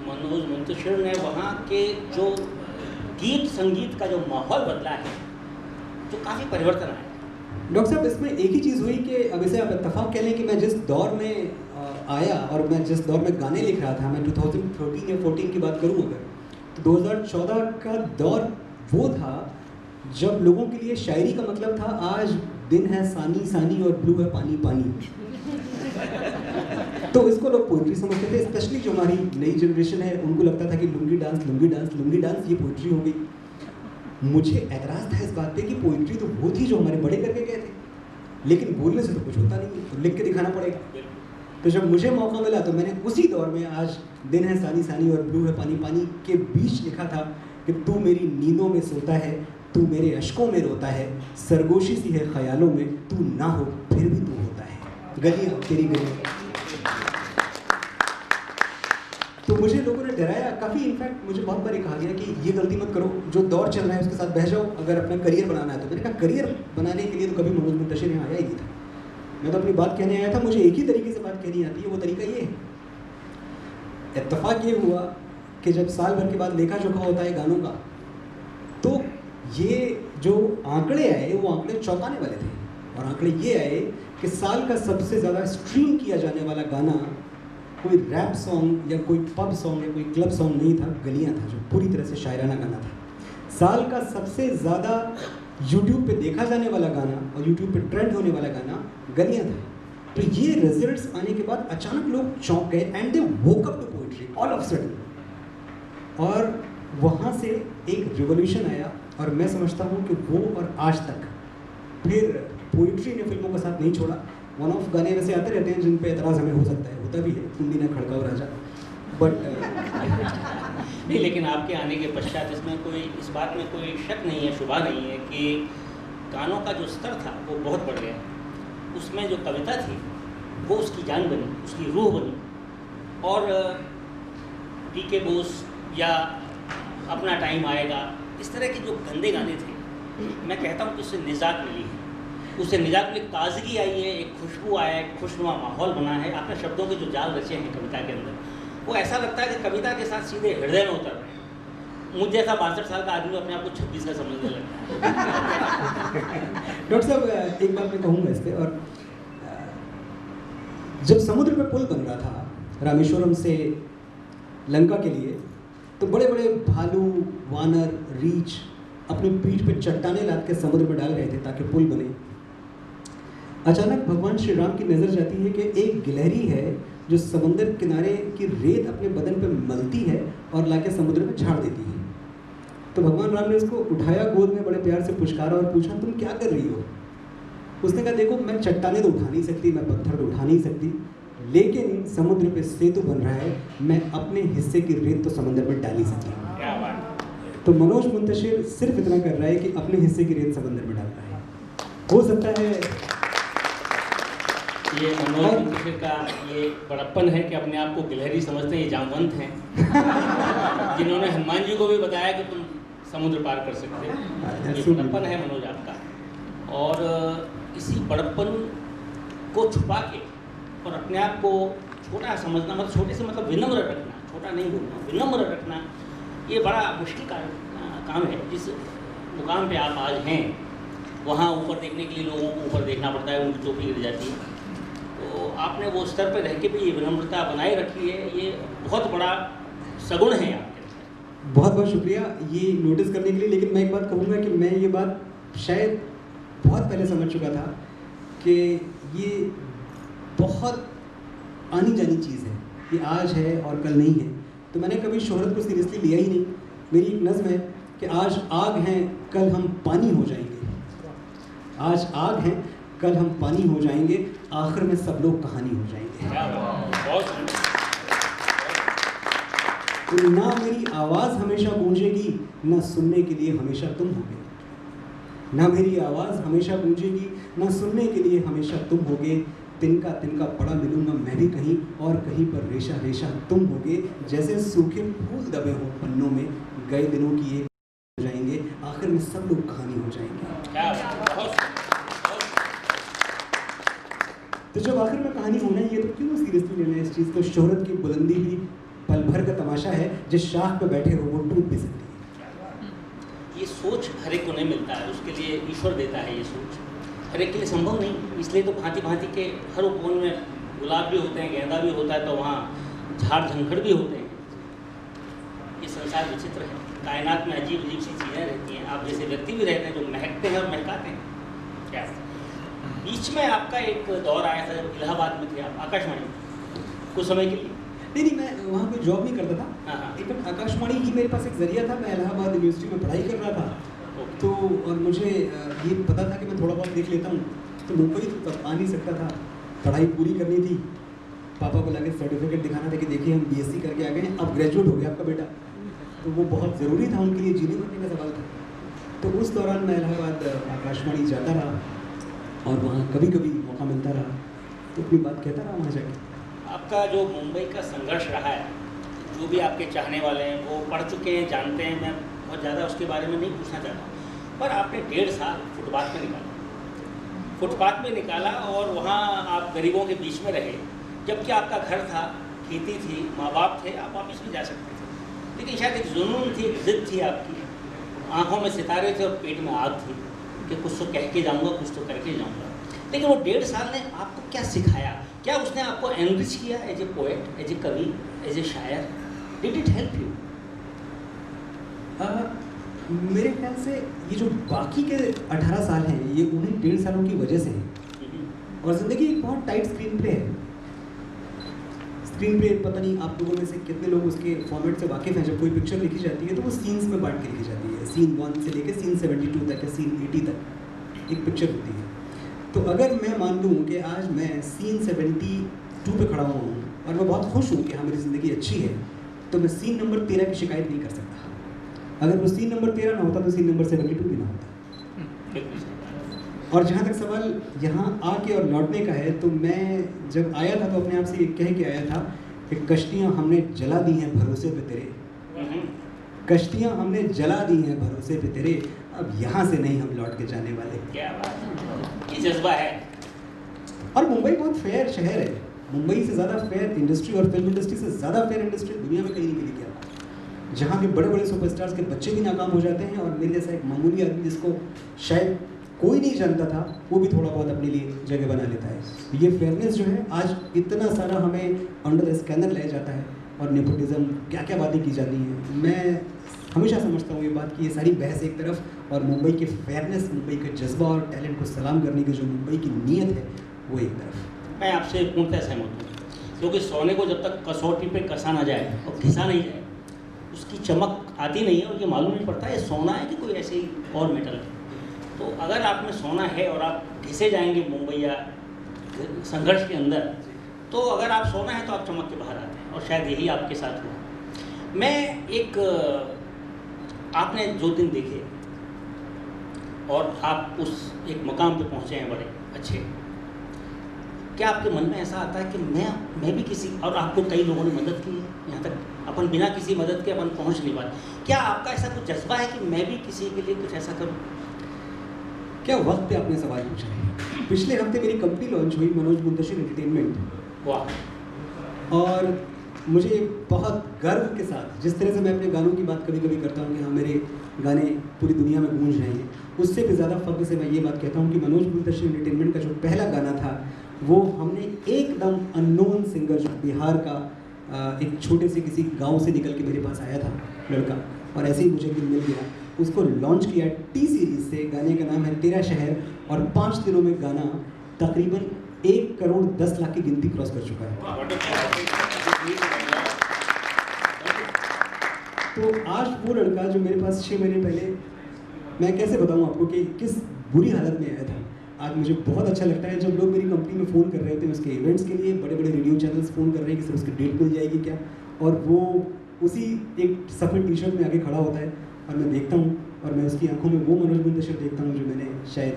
E: मनोज मुंतशिर ने वहाँ के जो गीत संगीत का जो माहौल बदला है, जो काफ़ी परिवर्तन आया।
D: डॉक्टर साहब, इसमें एक ही चीज़ हुई कि अब इसे आप इत्तेफाक कह लें कि मैं जिस दौर में आया और मैं जिस दौर में गाने लिख रहा था, मैं 2013 या 14 की बात करूँ अगर, तो 2014 का दौर वो था जब लोगों के लिए शायरी का मतलब था आज दिन है सानी सानी और ब्लू है पानी पानी। तो इसको लोग पोइट्री समझते थे, स्पेशली जो हमारी नई जनरेशन है उनको लगता था कि लुंगी डांस ये पोइट्री हो गई। मुझे एतराज़ था इस बात पे कि पोइट्री तो वो थी जो हमारे बड़े करके गए थे, लेकिन बोलने से तो कुछ होता नहीं है, तो लिख के दिखाना पड़ेगा। तो जब मुझे मौका मिला तो मैंने उसी दौर में आज दिन है सानी सानी और ब्लू है पानी पानी के बीच लिखा था कि तू मेरी नींदों में सोता है, तू मेरे अश्कों में रोता है, सरगोशी सी है ख्यालों में, तू ना हो फिर भी तू होता है, गलियाँ तेरी गलियाँ। तो मुझे लोगों ने डराया काफ़ी, इनफैक्ट मुझे बहुत बार कहा गया कि ये गलती मत करो, जो दौर चल रहा है उसके साथ बह जाओ, अगर अपना करियर बनाना है तो। मैंने कहा करियर बनाने के लिए तो कभी मनोज मुंतशिर यहाँ आया ही नहीं था, मैं तो अपनी बात कहने आया था, मुझे एक ही तरीके से बात कहनी आती है, वो तरीका ये है। इत्तेफाक ये हुआ कि जब साल भर के बाद लेखा जोखा होता है गानों का, तो ये जो आंकड़े आए वो आंकड़े चौंकाने वाले थे, और आंकड़े ये आए कि साल का सबसे ज़्यादा स्ट्रीम किया जाने वाला गाना कोई रैप सॉन्ग या कोई पब सॉन्ग या कोई क्लब सॉन्ग नहीं था, गलियाँ था, जो पूरी तरह से शायराना गाना था। साल का सबसे ज़्यादा यूट्यूब पे देखा जाने वाला गाना और यूट्यूब पे ट्रेंड होने वाला गाना गलियाँ था। तो ये रिजल्ट्स आने के बाद अचानक लोग चौंक गए and they woke up to poetry all of sudden, और वहाँ से एक रिवोल्यूशन आया। और मैं समझता हूँ कि वो और आज तक फिर पोइट्री ने फिल्मों का साथ नहीं छोड़ा। वन ऑफ गाने वैसे आते रहते हैं जिन पे एतराज़ हमें हो सकता है, होता भी है, कुंडी ना खड़काओ राजा, बट
E: नहीं, लेकिन आपके आने के पश्चात इसमें कोई, इस बात में कोई शक नहीं है, शुबा नहीं है कि गानों का जो स्तर था वो बहुत बढ़ गया। उसमें जो कविता थी वो उसकी जान बनी, उसकी रूह बनी, और पीके बोस या अपना टाइम आएगा, इस तरह के जो गंदे गाने थे, मैं कहता हूँ कि उससे निजात मिली है, उससे निजात में ताजगी आई है, एक खुशबू आया है, खुशनुमा माहौल बना है। आपने शब्दों के जो जाल रचे हैं कविता के अंदर, वो ऐसा लगता है कि कविता के साथ सीधे हृदय में उतर रहे हैं। मुझ जैसा 62 साल का आदमी अपने आप को 26 का समझने लगता है।
D: डॉक्टर साहब एक बात मैं कहूँगा इस पे, और जब समुद्र पे पुल बन रहा था रामेश्वरम से लंका के लिए, तो बड़े बड़े भालू, वानर, रीछ अपनी पीठ पे चट्टाने लाद के समुद्र में डाल रहे थे ताकि पुल बने। अचानक भगवान श्री राम की नज़र जाती है कि एक गिलहरी है जो समंदर किनारे की रेत अपने बदन पे मलती है और लाके समुद्र में झाड़ देती है। तो भगवान राम ने उसको उठाया, गोद में बड़े प्यार से पुचकारा और पूछा, तुम क्या कर रही हो? उसने कहा, देखो मैं चट्टाने तो उठा नहीं सकती, मैं पत्थर तो उठा नहीं सकती, लेकिन समुद्र पे सेतु बन रहा है, मैं अपने हिस्से की रेत तो समुद्र में डाल ही सकती हूँ।
E: क्या बात।
D: तो मनोज मुंतशिर सिर्फ इतना कर रहा है कि अपने हिस्से की रेत समुद्र में डाल रहा है। हो सकता है
E: ये मनोज मुंतशिर का ये बड़प्पन है कि अपने आप को गिलहरी समझते हैं, ये जामवंत हैं जिन्होंने हनुमान जी को भी बताया कि तुम समुद्र पार कर सकते हो। ये बड़प्पन है मनोज आपका। और इसी बड़प्पन को छुपा के और अपने आप को छोटा समझना, मतलब छोटे से मतलब विनम्र रखना, छोटा नहीं बोलना, विनम्र रखना, ये बड़ा मुश्किल काम है। जिस मुकाम पे आप आज हैं वहाँ ऊपर देखने के लिए लोगों को ऊपर देखना पड़ता है, उनकी टोपी गिर जाती है। तो आपने वो स्तर पर रह के भी ये विनम्रता बनाए रखी है, ये बहुत बड़ा सगुण है आपके।
D: बहुत बहुत शुक्रिया ये नोटिस करने के लिए। लेकिन मैं एक बात कहूँगा कि मैं ये बात शायद बहुत पहले समझ चुका था कि ये बहुत आनी जानी चीज़ है, ये आज है और कल नहीं है। तो मैंने कभी शोहरत को सीरियसली लिया ही नहीं। मेरी एक नज़्म है कि आज आग हैं कल हम पानी हो जाएंगे, आज आग हैं कल हम पानी हो जाएंगे, आखिर में सब लोग कहानी हो जाएंगे। तो ना मेरी आवाज़ हमेशा गूंजेगी, ना सुनने के लिए हमेशा तुम होगे। ना मेरी आवाज़ हमेशा गूंजेगी, ना सुनने के लिए हमेशा तुम होगे। तिनका तिनका पड़ा मिलूंगा मैं भी कहीं, और कहीं पर रेशा रेशा तुम होगे। जैसे सूखे फूल दबे हों पन्नों में, गए दिनों की एक हो जाएंगे, आखिर में सब लोग कहानी हो जाएंगे। तो जब आखिर में कहानी होना ही है तो क्यों सीरियसली लेना है इस चीज़ को? शोहरत की बुलंदी भी पल भर का तमाशा है, जिस शाख पे बैठे हो वो टूट भी सकती है।
E: ये सोच हर एक को नहीं मिलता है, उसके लिए ईश्वर देता है ये सोच, हर एक के लिए संभव नहीं। इसलिए तो भांति भांति के हर उपवन में गुलाब भी होते हैं, गेंदा भी होता है, तो वहाँ झाड़ झंखड़ भी होते हैं। ये संसार विचित्र है, कायनात में अजीब अजीब सी चीज़ें रहती हैं। आप जैसे व्यक्ति भी रहते हैं जो महकते हैं और महकाते हैं। क्या बीच में आपका एक दौर आया था जब इलाहाबाद में थे आप, आकाशवाणी कुछ समय के लिए?
D: नहीं, मैं वहाँ कोई जॉब नहीं करता था।
E: हाँ।
D: इनफैक्ट आकाशवाणी ही मेरे पास एक जरिया था। मैं इलाहाबाद यूनिवर्सिटी में पढ़ाई कर रहा था, तो और मुझे ये पता था कि मैं थोड़ा बहुत देख लेता हूँ, तो मुंबई तो तब आ नहीं सकता था, पढ़ाई पूरी करनी थी, पापा को लाके सर्टिफिकेट दिखाना था कि देखिए हम BSc करके आ गए हैं, अब ग्रेजुएट हो गया आपका बेटा। तो वो बहुत ज़रूरी था उनके लिए, जीने मरने का सवाल था। तो उस दौरान मैं इलाहाबाद आकाशवाणी जाता रहा और वहाँ कभी कभी मौका मिलता रहा तो अपनी बात कहता रहा वहाँ जाके।
E: आपका जो मुंबई का संघर्ष रहा है, जो भी आपके चाहने वाले हैं वो पढ़ चुके हैं, जानते हैं, मैं बहुत ज़्यादा उसके बारे में नहीं पूछना चाहता हूँ। पर आपने 1.5 साल फुटपाथ में निकाला और वहाँ आप गरीबों के बीच में रहे, जबकि आपका घर था, खेती थी, माँ बाप थे, आप वापस भी जा सकते थे। लेकिन शायद एक जुनून थी, एक ज़िद थी आपकी, आँखों में सितारे थे और पेट में आग थी कि कुछ तो कह के जाऊँगा, कुछ तो करके जाऊँगा। लेकिन वो 1.5 साल ने आपको क्या सिखाया? क्या उसने आपको एनरिच किया as a poet, as a कवि, एज ए शायर? Did it help you?
D: मेरे ख्याल से ये जो बाकी के 18 साल हैं ये उन्हीं 1.5 सालों की वजह से हैं। और ज़िंदगी एक बहुत टाइट स्क्रीन प्ले है। स्क्रीन प्ले पता नहीं आप लोगों में से कितने लोग उसके फॉर्मेट से वाकिफ़ हैं। जब कोई पिक्चर लिखी जाती है तो वो सीन्स में बांट के लिखी जाती है, सीन 1 से लेकर सीन 72 तक या सीन 80 तक एक पिक्चर होती है। तो अगर मैं मान लूँ कि आज मैं सीन 72 पे खड़ा हुआ हूँ और मैं बहुत खुश हूँ कि हाँ मेरी ज़िंदगी अच्छी है, तो मैं सीन नंबर 13 की शिकायत नहीं कर सकता। अगर वो सीन नंबर 13 ना होता तो सीन नंबर 72 भी ना होता। और जहाँ तक सवाल यहाँ आके और लौटने का है, तो मैं जब आया था तो अपने आप से कह के आया था कि कश्तियाँ हमने जला दी हैं भरोसे पे तेरे, कश्तियाँ हमने जला दी हैं भरोसे पे तेरे, अब यहाँ से नहीं हम लौट के जाने वाले।
E: क्या बात, ये जज्बा है।
D: और मुंबई बहुत फेयर शहर है। मुंबई से ज़्यादा फेयर इंडस्ट्री और फिल्म इंडस्ट्री से ज़्यादा फेयर इंडस्ट्री दुनिया में कहीं नहीं मिली। क्या जहाँ के बड़े बड़े सुपरस्टार्स के बच्चे भी नाकाम हो जाते हैं, और मेरे जैसा एक मामूली आदमी जिसको शायद कोई नहीं जानता था, वो भी थोड़ा बहुत अपने लिए जगह बना लेता है। ये फेयरनेस जो है, आज इतना सारा हमें अंडर द स्कैनर लाया जाता है और नेपोटिज्म क्या क्या बातें की जाती हैं। मैं हमेशा समझता हूँ ये बात कि ये सारी बहस एक तरफ और मुंबई के फेयरनेस, मुंबई के जज्बा और टैलेंट को सलाम करने की जो मुंबई की नीयत है वो एक तरफ।
E: मैं आपसे पूर्णतः सहमत हूँ, क्योंकि सोने को जब तक कसौटी पे कसा ना जाए और घिसा नहीं जाए, उसकी चमक आती नहीं है और ये मालूम नहीं पड़ता ये सोना है कि कोई ऐसे ही और मेटल है। तो अगर आप में सोना है और आप घिसे जाएंगे मुंबई या संघर्ष के अंदर, तो अगर आप सोना है तो आप चमक के बाहर आते हैं, और शायद यही आपके साथ हुआ। मैं एक आपने जो दिन देखे और आप उस एक मकाम पे पहुंचे हैं बड़े अच्छे, क्या आपके मन में ऐसा आता है कि मैं भी किसी, और आपको कई लोगों ने मदद की है, यहाँ तक अपन बिना किसी मदद के अपन पहुँच नहीं पाते, क्या आपका ऐसा कुछ जज्बा है कि मैं भी किसी के लिए कुछ ऐसा करूँ?
D: क्या वक्त पे आपने सवाल पूछा है। पिछले हफ्ते मेरी कंपनी लॉन्च हुई, मनोज मुंतशिर एंटरटेनमेंट।
E: वाह।
D: और मुझे बहुत गर्व के साथ, जिस तरह से मैं अपने गानों की बात कभी कभी करता हूँ कि हाँ मेरे गाने पूरी दुनिया में गूंज रहे हैं, उससे भी ज़्यादा फख्र से मैं ये बात कहता हूँ कि मनोज मुंतशिर एंटरटेनमेंट का जो पहला गाना था, वो हमने एकदम अननोन सिंगर, जो बिहार का एक छोटे से किसी गाँव से निकल के मेरे पास आया था लड़का, और ऐसे ही मुझे मिल गया, उसको लॉन्च किया टी सीरीज से। गाने का नाम है तेरा शहर, और 5 दिनों में गाना तकरीबन 1 करोड़ 10 लाख की गिनती क्रॉस कर चुका है। तो आज वो लड़का जो मेरे पास 6 महीने पहले, मैं कैसे बताऊं आपको कि किस बुरी हालत में आया था, आज मुझे बहुत अच्छा लगता है जब लोग मेरी कंपनी में फ़ोन कर रहे होते हैं उसके इवेंट्स के लिए, बड़े बड़े रेडियो चैनल्स फ़ोन कर रहे हैं कि सर उसकी डेट मिल जाएगी क्या, और वो उसी एक सफ़ेद टी शर्ट में आगे खड़ा होता है, और मैं देखता हूँ और मैं उसकी आंखों में वो मनोज मुंतशिर देखता हूँ जो मैंने शायद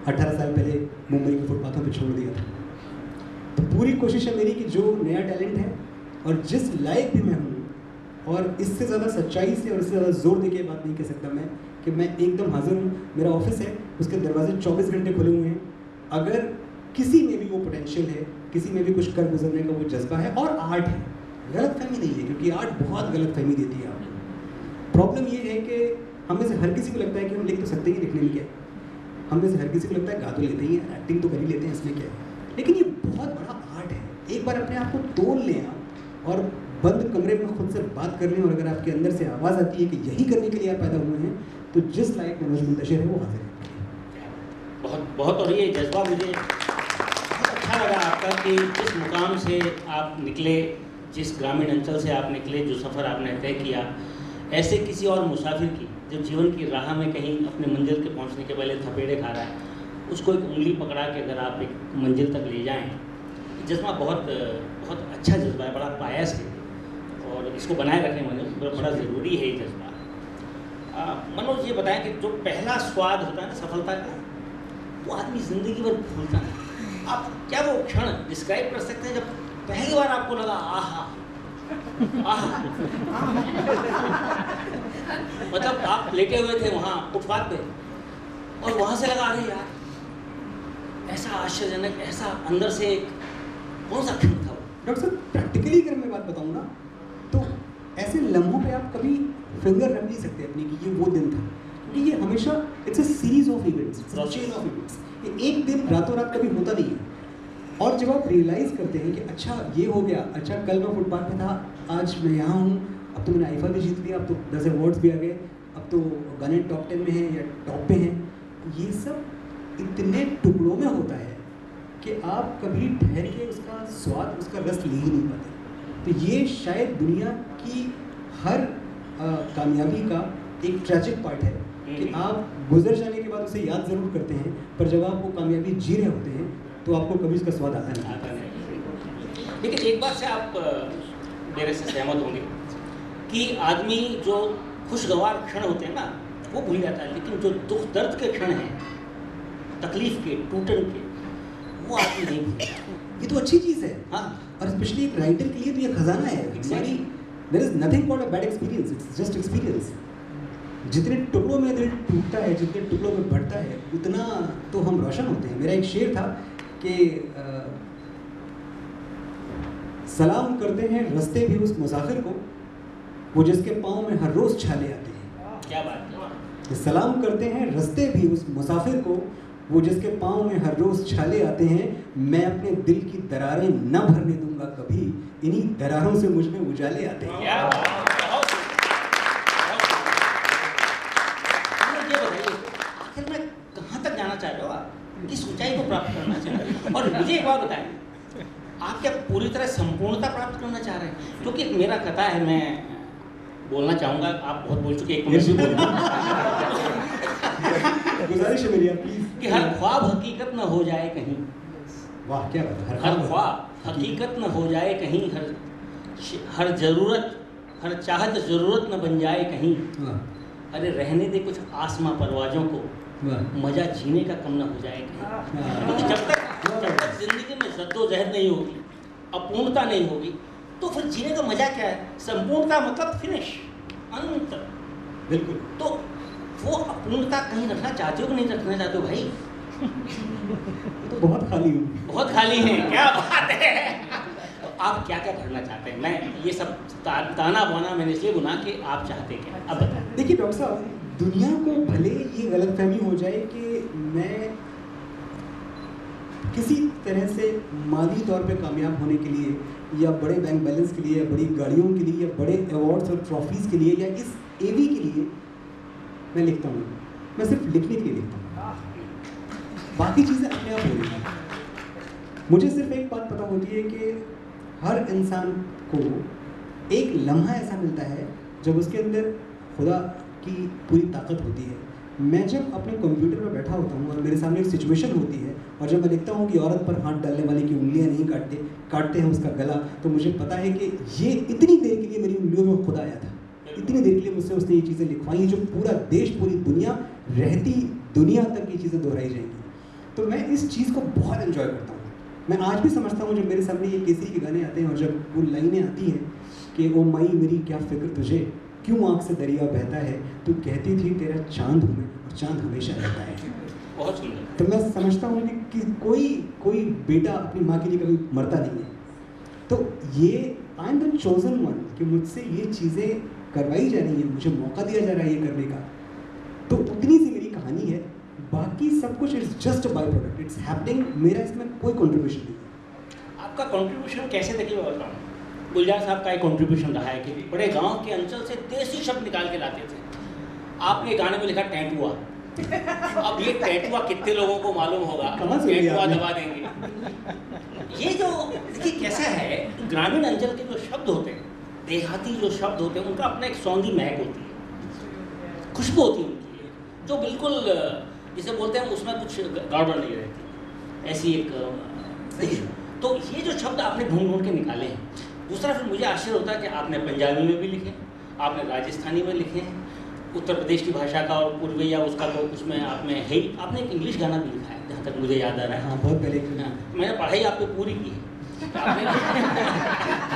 D: 18 साल पहले मुंबई के फुटपाथों पे छोड़ दिया था। तो पूरी कोशिश है मेरी कि जो नया टैलेंट है और जिस लायक भी मैं हूँ, और इससे ज़्यादा सच्चाई से और इससे ज़्यादा जोर दे के बात नहीं कह सकता मैं कि मैं एकदम हाजिर हूँ। मेरा ऑफिस है, उसके दरवाजे 24 घंटे खुले हुए हैं। अगर किसी में भी वो पोटेंशियल है, किसी में भी कुछ कर गुजरने का वो जज्बा है, और आर्ट है, गलतफहमी नहीं है, क्योंकि आर्ट बहुत गलतफहमी देती है आपको। प्रॉब्लम ये है कि हम में से हर किसी को लगता है कि हम लिख तो सकते ही, लिखने में क्या है। हम में से हर किसी को लगता है गा तो लेते ही हैं, एक्टिंग तो कर ही लेते हैं, इसमें क्या है। लेकिन ये बहुत बड़ा आर्ट है। एक बार अपने आप को तोड़ लें आप और बंद कमरे में खुद से बात कर लें, और अगर आपके अंदर से आवाज़ आती है कि यही करने के लिए आप पैदा हुए हैं, तो जिस लायक मनोज मुंतशिर है वो हाजिर है।
E: बहुत बहुत, और ये जज्बा मुझे बहुत अच्छा लगा आपका कि जिस मुकाम से आप निकले, जिस ग्रामीण अंचल से आप निकले, जो सफ़र आपने तय किया, ऐसे किसी और मुसाफिर की जो जीवन की राह में कहीं अपने मंजिल के पहुंचने के पहले थपेड़े खा रहा है, उसको एक उंगली पकड़ा के अगर आप एक मंजिल तक ले जाएं, जज्बा बहुत बहुत अच्छा जज्बा है, बड़ा पायस है, और इसको बनाए रखने में बड़ा ज़रूरी है ये जज्बा। मनोज, ये बताएं कि जो पहला स्वाद होता है ना सफलता का, वो आदमी ज़िंदगी भर भूलता है। आप क्या वो क्षण डिस्क्राइब कर सकते हैं जब पहली बार आपको लगा आहा, मतलब आप लेटे हुए थे वहाँ फुटपाथ पे, और वहाँ से लगा, अरे यार ऐसा आश्चर्यजनक, ऐसा अंदर से एक कौन सा क्षण था वो?
D: डॉक्टर साहब, प्रैक्टिकली अगर मैं बात बताऊँ ना, तो ऐसे लम्हों पे आप कभी फिंगर रख नहीं सकते अपनी कि ये वो दिन था, क्योंकि ये हमेशा it's a series of events, it's a chain of events. एक दिन रातों रात कभी होता नहीं है। और जब आप रियलाइज़ करते हैं कि अच्छा ये हो गया, अच्छा कल मैं फुटपाथ पे था, आज मैं यहाँ हूँ, अब तो मैंने आईफा भी जीत लिया, अब तो 10 अवार्ड्स भी आ गए, अब तो गाने टॉप 10 में हैं या टॉप पे हैं, ये सब इतने टुकड़ों में होता है कि आप कभी ठहर के उसका स्वाद, उसका रस ले ही नहीं पाते। तो ये शायद दुनिया की हर कामयाबी का एक ट्रैजिक पार्ट है कि आप गुजर जाने के बाद उसे याद ज़रूर करते हैं, पर जब आप वो कामयाबी जी रहे होते हैं तो आपको कभी उसका स्वाद आता नहीं।
E: लेकिन एक बात से आप मेरे से सहमत होंगे कि आदमी जो खुशगवार क्षण होते हैं ना वो भूल जाता है, लेकिन जो दुख दर्द के क्षण हैं, तकलीफ के, टूटन के, वो आदमी नहीं भूलता।
D: ये तो अच्छी चीज़ है।
E: हाँ,
D: और स्पेशली एक राइटर के लिए तो ये खजाना है हमारी। There is nothing called a bad experience, it's just experience. जितने टुकड़ों में दिल टूटता है, जितने टुकड़ों में बढ़ता है, उतना तो हम रोशन होते हैं। मेरा एक शेर था कि सलाम करते हैं रस्ते भी उस मुसाफिर को वो जिसके पाँव में हर रोज़ छाले आते हैं।
E: क्या बात है।
D: सलाम करते हैं रस्ते भी उस मुसाफिर को, वो जिसके पाँव में हर रोज़ छाले आते हैं। मैं अपने दिल की दरारें न भरने दूंगा कभी, इन्हीं दरारों से मुझ में उजाले आते हैं।
E: क्या बात है। बहुत ये बताइए, आखिर में कहाँ तक जाना चाह रहे हो आप, किस ऊंचाई को प्राप्त करना चाह रहे हो? और मुझे एक बात बताएं, आप क्या पूरी तरह संपूर्णता प्राप्त करना चाह रहे हैं? क्योंकि मेरा कथा है, मैं बोलना चाहूँगा, आप बहुत बोल चुके, एक मिनट भी बोलूँगा।
D: गुजारिश है मेरी, आप प्लीज।
E: कि हर ख्वाब हकीकत न हो जाए कहीं,
D: वाह क्या बात है।
E: हर ख्वाब हकीकत न हो जाए कहीं, हर ज़रूरत, हर चाहत ज़रूरत न बन जाए कहीं।
D: वाह
E: अरे रहने दे कुछ आसमां परवाजों को,
D: वाह
E: मज़ा जीने का कम न हो जाए कहीं। क्योंकि जब तक ज़िंदगी में जद्दोजहद नहीं होगी, अपूर्णता नहीं होगी, तो फिर जीने का मज़ा क्या है? संपूर्णता मतलब फिनिश, अंत।
D: बिल्कुल।
E: तो वो अपूर्णता कहीं रखना चाहते हो कि नहीं रखना चाहते हो भाई?
D: तो बहुत खाली हूँ।
E: बहुत खाली हैं, क्या बात है। तो आप क्या क्या करना चाहते हैं? मैं ये सब ताना बाना मैंने इसलिए बुना कि आप चाहते क्या, अब बताएं।
D: देखिए डॉक्टर साहब, दुनिया को भले ये गलतफहमी हो जाए कि मैं किसी तरह से माली तौर पे कामयाब होने के लिए, या बड़े बैंक बैलेंस के लिए, या बड़ी गाड़ियों के लिए, या बड़े अवार्ड्स और ट्रॉफीज़ के लिए, या इस एवी के लिए मैं लिखता हूँ। मैं सिर्फ लिखने के लिए लिखता हूँ, बाकी चीज़ें अपने आप हो रही हैं। मुझे सिर्फ एक बात पता होती है कि हर इंसान को एक लम्हा ऐसा मिलता है जब उसके अंदर खुदा की पूरी ताकत होती है। मैं जब अपने कंप्यूटर पर बैठा होता हूँ और मेरे सामने एक सिचुएशन होती है, और जब मैं लिखता हूँ कि औरत पर हाथ डालने वाले की उंगलियाँ नहीं काटते हैं उसका गला, तो मुझे पता है कि ये इतनी देर के लिए मेरी उंगलियों में खुदा आया था, इतनी देर के लिए मुझसे उसने ये चीज़ें लिखवाई जो पूरा देश, पूरी दुनिया, रहती दुनिया तक ये चीज़ें दोहराई जाएंगी। तो मैं इस चीज़ को बहुत एंजॉय करता हूँ। मैं आज भी समझता हूँ जब मेरे सामने ये केसरी के गाने आते हैं और जब वो लाइनें आती हैं कि ओ माई मेरी क्या फ़िक्र तुझे, क्यों आँख से दरिया बहता है, तू कहती थी तेरा चांद हूँ मैं और चांद हमेशा रहता है।
E: बहुत सुंदर।
D: तो मैं समझता हूँ कि कोई बेटा अपनी माँ के लिए कभी मरता नहीं है। तो ये I am the chosen one कि मुझसे ये चीज़ें करवाई जा रही है, मुझे मौका दिया जा रहा है ये करने का। तो उतनी सी मेरी कहानी है, बाकी सब कुछ it's just a by product, it's happening. मेरा इसमें कोई कंट्रीब्यूशन नहीं है।
E: आपका कंट्रीब्यूशन कैसे देखिए मैं बताऊँ। गुलजार साहब का एक कंट्रीब्यूशन रहा है कि बड़े गांव के अंचल से देसी शब्द निकाल के लाते थे। आपने गाने में लिखा टैंटुआ। अब ये टैंटुआ कितने लोगों को मालूम होगा? टैंटुआ दबा देंगे। ये जो देखिए कैसा है, ग्रामीण अंचल के जो शब्द होते हैं, देहाती जो शब्द होते हैं, उनका अपना एक सौंधी महक होती है, खुशबू होती है उनकी, जो बिल्कुल जिसे बोलते हैं उसमें कुछ गड़बड़ नहीं रहती, ऐसी एक। तो ये जो शब्द आपने ढूंढ ढूंढ के निकाले हैं। दूसरा फिर मुझे आश्चर्य होता है कि आपने पंजाबी में भी लिखे, आपने राजस्थानी में लिखे हैं, उत्तर प्रदेश की भाषा का और पूर्वी या उसका तो उसमें आपने है ही। आपने एक इंग्लिश गाना भी लिखा है जहाँ तक मुझे याद आ रहा है।
D: हाँ, बहुत पहले।
E: हाँ, मैंने पढ़ाई आप पे पूरी की है।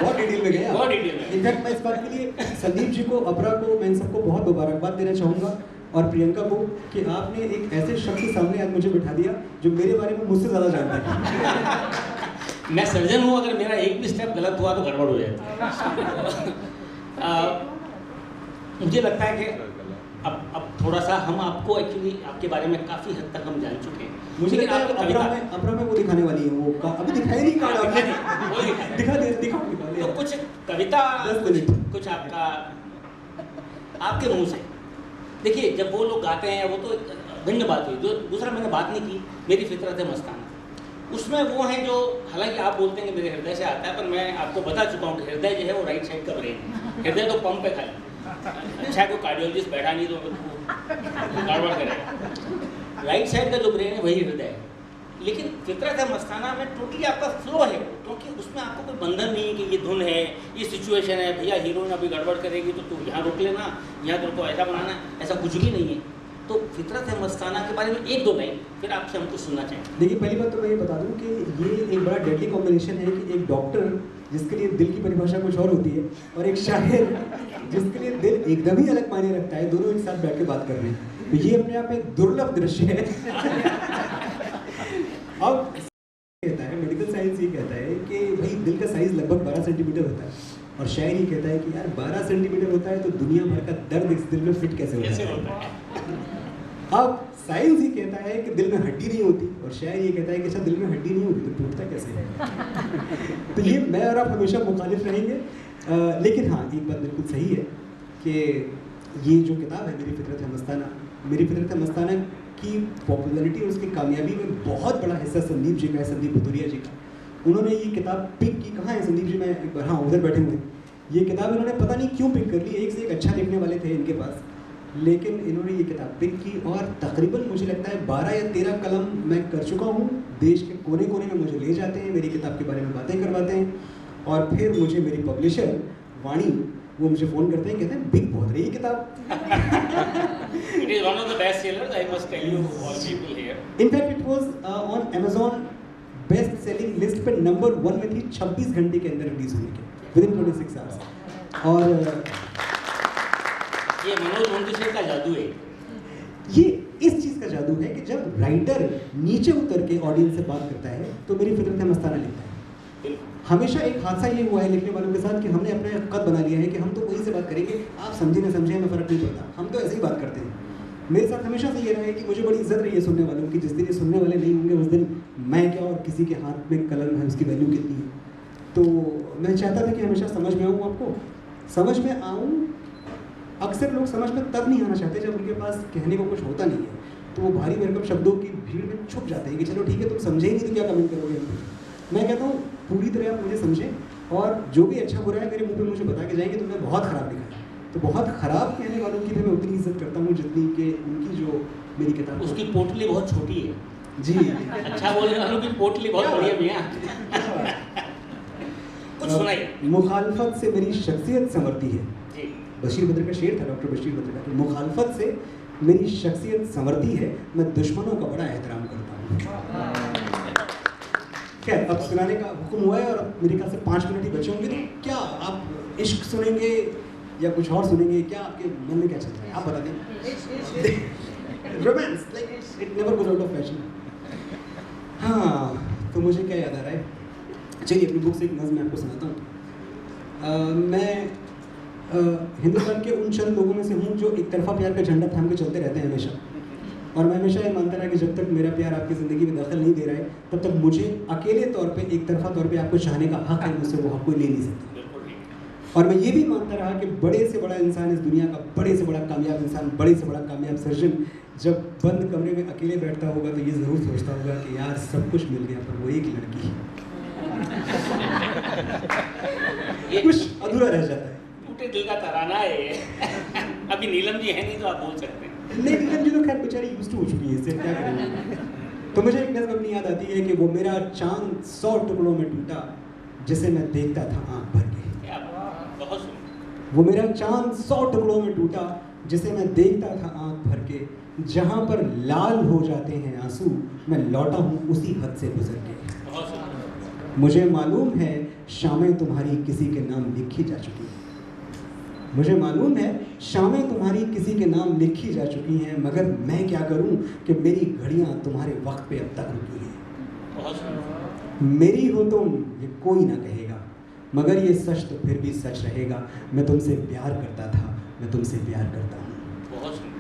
D: बहुत डिटेल में गया,
E: बहुत डिटेल में।
D: इनफैक्ट मैं इस बात के लिए संदीप जी को, अपरा को, मैं इन सबको बहुत मुबारकबाद देना चाहूँगा, और प्रियंका को, कि आपने एक ऐसे शख्स के सामने आज मुझे बिठा दिया जो मेरे बारे में मुझसे ज़्यादा जानता है।
E: मैं सर्जन हूँ, अगर मेरा एक भी स्टेप गलत हुआ तो गड़बड़ हो जाती है। मुझे लगता है कि अब थोड़ा सा हम आपको एक्चुअली आपके बारे में काफ़ी हद तक हम जान चुके हैं।
D: मुझे लगता है अपरा में वो दिखाने वाली है, वो अभी दिखाई नहीं कार्ड आपने, दिखा दे।
E: तो कुछ कविता, कुछ आपका आपके मुंह से। देखिए जब वो लोग गाते हैं वो तो भिन्न बात हुई। जो दूसरा मैंने बात नहीं की, मेरी फितरत है मस्ताना, उसमें वो हैं जो, हालांकि आप बोलते हैं कि मेरे हृदय से आता है, पर मैं आपको बता चुका हूँ कि हृदय जो है वो राइट साइड का ब्रेन है। हृदय तो पंप पे खाली, अच्छा कोई कार्डियोलॉजिस्ट बैठा नहीं तो गड़बड़ करेगा। राइट साइड का जो ब्रेन है वही हृदय है। लेकिन फितरत है मस्ताना में टोटली आपका फ्लो है, क्योंकि उसमें आपको कोई बंधन नहीं है कि ये धुन है, ये सिचुएशन है, भैया हीरोइन अभी गड़बड़ करेगी तो तू यहाँ रोक लेना, यहाँ तेरे को ऐसा बनाना, ऐसा कुछ भी नहीं है। तो फितरत है मस्ताना के बारे में एक दो लाइन फिर आपसे हम कुछ सुनना चाहेंगे।
D: देखिए पहली बात तो मैं ये बता दूं कि ये एक बड़ा डेडली कॉम्बिनेशन है कि एक डॉक्टर जिसके लिए दिल की परिभाषा कुछ और होती है, और एक शायर जिसके लिए दिल एकदम ही अलग मायने रखता है, दोनों एक साथ बैठ के बात कर रहे हैं। तो ये अपने आप एक दुर्लभ दृश्य है। अब कहता है, मेडिकल साइंस ये कहता है कि भाई दिल का साइज लगभग 12 सेंटीमीटर होता है, और शायर ये कहता है कि यार 12 सेंटीमीटर होता है तो दुनिया भर का दर्द इस दिल में फिट कैसे होता है। अब साइंस ही कहता है कि दिल में हड्डी नहीं होती, और शायर ये कहता है कि अच्छा दिल में हड्डी नहीं होती तो टूटता कैसे है। तो ये मैं और आप हमेशा मुखालिफ रहेंगे, लेकिन हाँ एक बात बिल्कुल सही है कि ये जो किताब है मेरी फितरत है मस्ताना, मेरी फितरत है मस्ताना की पॉपुलैरिटी और उसकी कामयाबी में बहुत बड़ा हिस्सा संदीप जी का है, संदीप भदौरिया जी का। उन्होंने ये किताब पिक की, कहाँ है संदीप जी? मैं एक बार, हाँ उधर बैठे हुए हैं। ये किताब इन्होंने पता नहीं क्यों पिक कर ली, एक से एक अच्छा लिखने वाले थे इनके पास, लेकिन इन्होंने ये किताब पिक की और तकरीबन मुझे लगता है 12 या 13 कलम मैं कर चुका हूँ। देश के कोने कोने में मुझे ले जाते हैं, मेरी किताब के बारे में बातें करवाते हैं, और फिर मुझे मेरी पब्लिशर वाणी वो मुझे फ़ोन करते हैं, कहते हैं बिक बहुत रही है किताब।
E: It is one of the best sellers, I must tell you all people here.
D: In fact, it was on Amazon best selling list पे नंबर 1 में थी 26 घंटे के अंदर रिलीज होने के, विदिन 26 आवर्स। और
E: ये मनोज मुंतशिर का जादू है।
D: ये इस चीज़ का जादू है कि जब राइटर नीचे उतर के ऑडियंस से बात करता है तो मेरी फितरत है मस्ताना लिखता है। हमेशा एक हादसा ये हुआ है लिखने वालों के साथ कि हमने अपना कद बना लिया है कि हम तो वहीं से बात करेंगे, आप समझे ना समझे हमें फ़र्क नहीं पड़ता, हम तो ऐसे ही बात करते हैं। मेरे साथ हमेशा से ये रहा है कि मुझे बड़ी इज्जत रही है सुनने वालों की, जिस दिन ये सुनने वाले नहीं होंगे उस दिन मैं क्या और किसी के हाथ में कलम है उसकी वैल्यू कितनी है। तो मैं चाहता था कि हमेशा समझ में आऊँ, आपको समझ में आऊँ। अक्सर लोग समझ में तब नहीं आना चाहते जब उनके पास कहने को कुछ होता नहीं है, तो वो भारी भरकम शब्दों की भीड़ में छुप जाते हैं कि चलो ठीक है तुम समझे ही नहीं तो क्या कमेंट करोगे। मैं कहता हूँ पूरी तरह आप मुझे समझें, और जो भी अच्छा बुरा है मेरे मुंह पे मुझे बता के जाएंगे तुमने बहुत ख़राब लिखा है। तो बहुत ख़राब कहने वालों की भी मैं उतनी इज्जत करता हूँ जितनी कि उनकी जो मेरी किताब,
E: उसकी पोटली बहुत छोटी है
D: जी।
E: अच्छा बोलने वालों की पोटली बहुत बड़ी है मियां। कुछ सुनाइए।
D: मुखालफत से मेरी शख्सियत संवरती है,
E: जी।
D: बशीर बद्र का शेर था, डॉक्टर बशीर बद्र का। मुखालफत से मेरी शख्सियत संवरती है, मैं दुश्मनों का बड़ा एहतराम करता हूँ। खैर अब सुनाने का हुक्म हुआ है और मेरे ख्याल से 5 मिनट ही बचे होंगे, तो क्या आप इश्क सुनेंगे या कुछ और सुनेंगे? क्या आपके मन में क्या चल रहा है आप बता दें। Romance like it never goes out of fashion. हाँ तो मुझे क्या याद आ रहा है, चलिए अपनी बुक से एक नज़्म मैं आपको सुनाता हूँ। मैं हिंदुस्तान के उन चंद लोगों में से हूँ जो एक तरफा प्यार का झंडा थाम के चलते रहते हैं हमेशा, और मैं हमेशा ये मानता रहा कि जब तक मेरा प्यार आपकी ज़िंदगी में दखल नहीं दे रहा है तब तक मुझे अकेले तौर पे एक तरफा तौर पे आपको चाहने का हक है, मुझसे वो हक कोई ले नहीं सकता। और मैं ये भी मानता रहा कि बड़े से बड़ा इंसान इस दुनिया का, बड़े से बड़ा कामयाब इंसान, बड़े से बड़ा कामयाब सर्जन जब बंद कमरे में अकेले बैठता होगा तो ये ज़रूर सोचता होगा कि यार सब कुछ मिल गया पर वो एक लड़की कुछ अधूरा रह जाता है।
E: टूटे दिल का तराना है ये। अभी नीलम जी है नहीं तो आप बोल सकते हैं।
D: नहीं नीलम जी तो खैर बेचारी यूज्ड टू हो चुकी है, इससे क्या करेंगे। तो मुझे एक नज़्म अपनी याद आती है कि वो मेरा चांद 100 टुकड़ों में टूटा जिसे मैं देखता था आँख भर के।
E: बहुत सुंदर।
D: वो मेरा चांद 100 टुकड़ों में टूटा जिसे मैं देखता था आँख भर के, जहाँ पर लाल हो जाते हैं आंसू मैं लौटा हूँ उसी हद से गुजर के। मुझे मालूम है शामें तुम्हारी किसी के नाम लिखी जा चुकी हैं, मुझे मालूम है शामें तुम्हारी किसी के नाम लिखी जा चुकी हैं, मगर मैं क्या करूं कि मेरी घड़ियां तुम्हारे वक्त पे अब तक रुकी हैं। मेरी हो तुम ये कोई ना कहेगा, मगर ये सच तो फिर भी सच रहेगा, मैं तुमसे प्यार करता था, मैं तुमसे प्यार करता हूँ।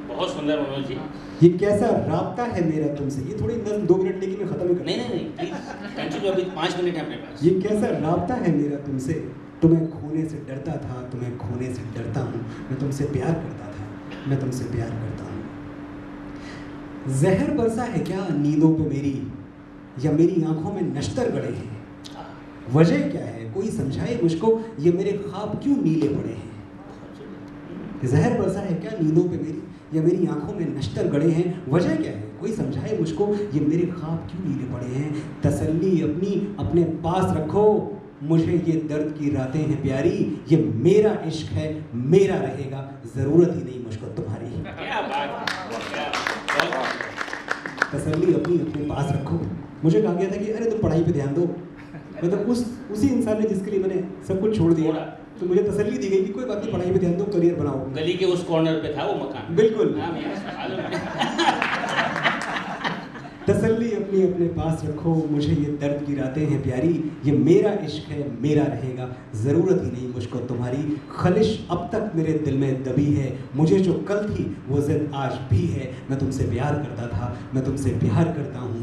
E: बहुत सुंदर मनोज जी।
D: ये कैसा राब्ता है मेरा तुमसे, ये थोड़ी 2 मिनट लेकिन मैं खत्म ही कर।
E: नहीं प्लीज कंटिन्यू, अभी 5 मिनट है अपने पास।
D: ये कैसा राब्ता है मेरा तुमसे, तुम्हें खोने से डरता था, तुम्हें खोने से डरता हूँ, मैं तुमसे प्यार करता था, मैं तुमसे प्यार करता हूँ। जहर बरसा है क्या नींदों पे मेरी, या मेरी आंखों में नश्तर गड़े हैं, वजह क्या है कोई समझाए मुझको, ये मेरे ख्वाब क्यों नीले पड़े हैं। जहर बरसा है क्या नींदों पे मेरी, या मेरी आंखों में नश्तर गड़े हैं, वजह क्या है कोई समझाए मुझको, ये मेरे ख्वाब क्यों नीले पड़े हैं। तसल्ली अपनी अपने पास रखो, मुझे ये दर्द की रातें हैं प्यारी, ये मेरा इश्क है मेरा रहेगा, ज़रूरत ही नहीं मुझको तुम्हारी।
E: क्या बात,
D: तसल्ली अपनी अपने पास रखो। मुझे कहा गया था कि अरे तुम पढ़ाई पे ध्यान दो, मतलब उसी इंसान ने जिसके लिए मैंने सब कुछ छोड़ दिया, तो मुझे तसल्ली दी गई कि कोई बात नहीं, पढ़ाई पे ध्यान दो, करियर बनाओ।
E: गली के उस कॉर्नर पे था वो मकान।
D: बिल्कुल। तसल्ली अपनी अपने पास रखो, मुझे ये दर्द की रातें हैं प्यारी, ये मेरा इश्क है मेरा रहेगा, ज़रूरत ही नहीं मुझको तुम्हारी, खलिश अब तक मेरे दिल में दबी है, मुझे जो कल थी वो ज़िद आज भी है, मैं तुमसे प्यार करता था, मैं तुमसे प्यार करता हूँ,